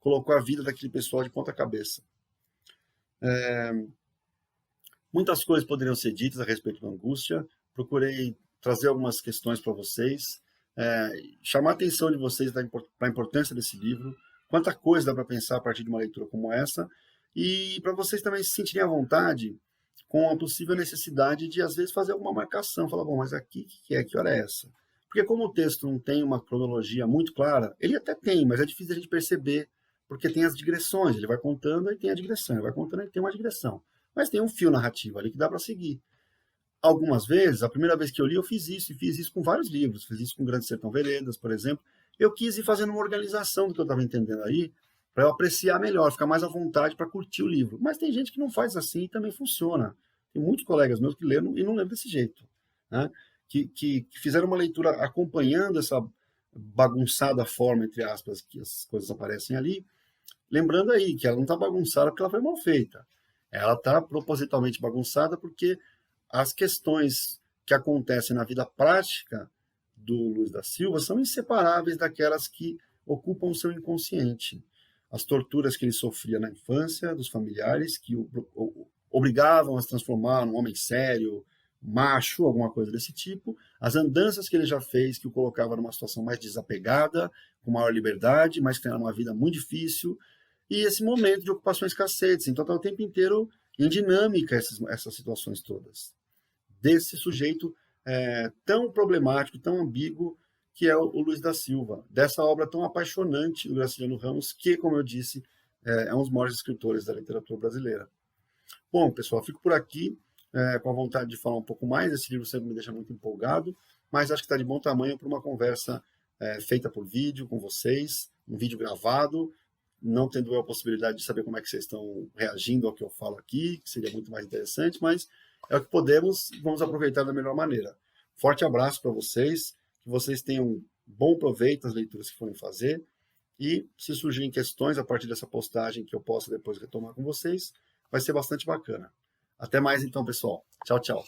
colocou a vida daquele pessoal de ponta cabeça. Muitas coisas poderiam ser ditas a respeito da angústia. Procurei trazer algumas questões para vocês, chamar a atenção de vocês para a importância desse livro, quanta coisa dá para pensar a partir de uma leitura como essa, e para vocês também se sentirem à vontade com a possível necessidade de, às vezes, fazer alguma marcação. Falar, bom, mas aqui que hora é essa? Porque como o texto não tem uma cronologia muito clara, ele até tem, mas é difícil a gente perceber, porque tem as digressões, ele vai contando e tem a digressão, ele vai contando e tem uma digressão. Mas tem um fio narrativo ali que dá para seguir. Algumas vezes, a primeira vez que eu li, eu fiz isso, e fiz isso com vários livros, fiz isso com Grande Sertão Veredas, por exemplo. Eu quis ir fazendo uma organização do que eu estava entendendo aí, para eu apreciar melhor, ficar mais à vontade para curtir o livro. Mas tem gente que não faz assim e também funciona. Tem muitos colegas meus que leram e não leram desse jeito, né? Que fizeram uma leitura acompanhando essa bagunçada forma, entre aspas, que as coisas aparecem ali, lembrando aí que ela não está bagunçada porque ela foi mal feita. Ela está propositalmente bagunçada porque as questões que acontecem na vida prática do Luiz da Silva são inseparáveis daquelas que ocupam o seu inconsciente. As torturas que ele sofria na infância, dos familiares que o obrigavam a se transformar num homem sério, macho, alguma coisa desse tipo. As andanças que ele já fez, que o colocava numa situação mais desapegada, com maior liberdade, mas que era uma vida muito difícil. E esse momento de ocupações cacetes. Então, está o tempo inteiro em dinâmica essas situações todas. Desse sujeito tão problemático, tão ambíguo, que é o Luiz da Silva. Dessa obra tão apaixonante do Graciliano Ramos, que, como eu disse, é um dos maiores escritores da literatura brasileira. Bom, pessoal, fico por aqui com a vontade de falar um pouco mais. Esse livro sempre me deixa muito empolgado, mas acho que está de bom tamanho para uma conversa feita por vídeo com vocês, um vídeo gravado, não tendo eu a possibilidade de saber como é que vocês estão reagindo ao que eu falo aqui, que seria muito mais interessante, mas é o que podemos e vamos aproveitar da melhor maneira. Forte abraço para vocês, que vocês tenham bom proveito nas leituras que forem fazer, e se surgirem questões a partir dessa postagem que eu possa depois retomar com vocês, vai ser bastante bacana. Até mais então, pessoal. Tchau, tchau.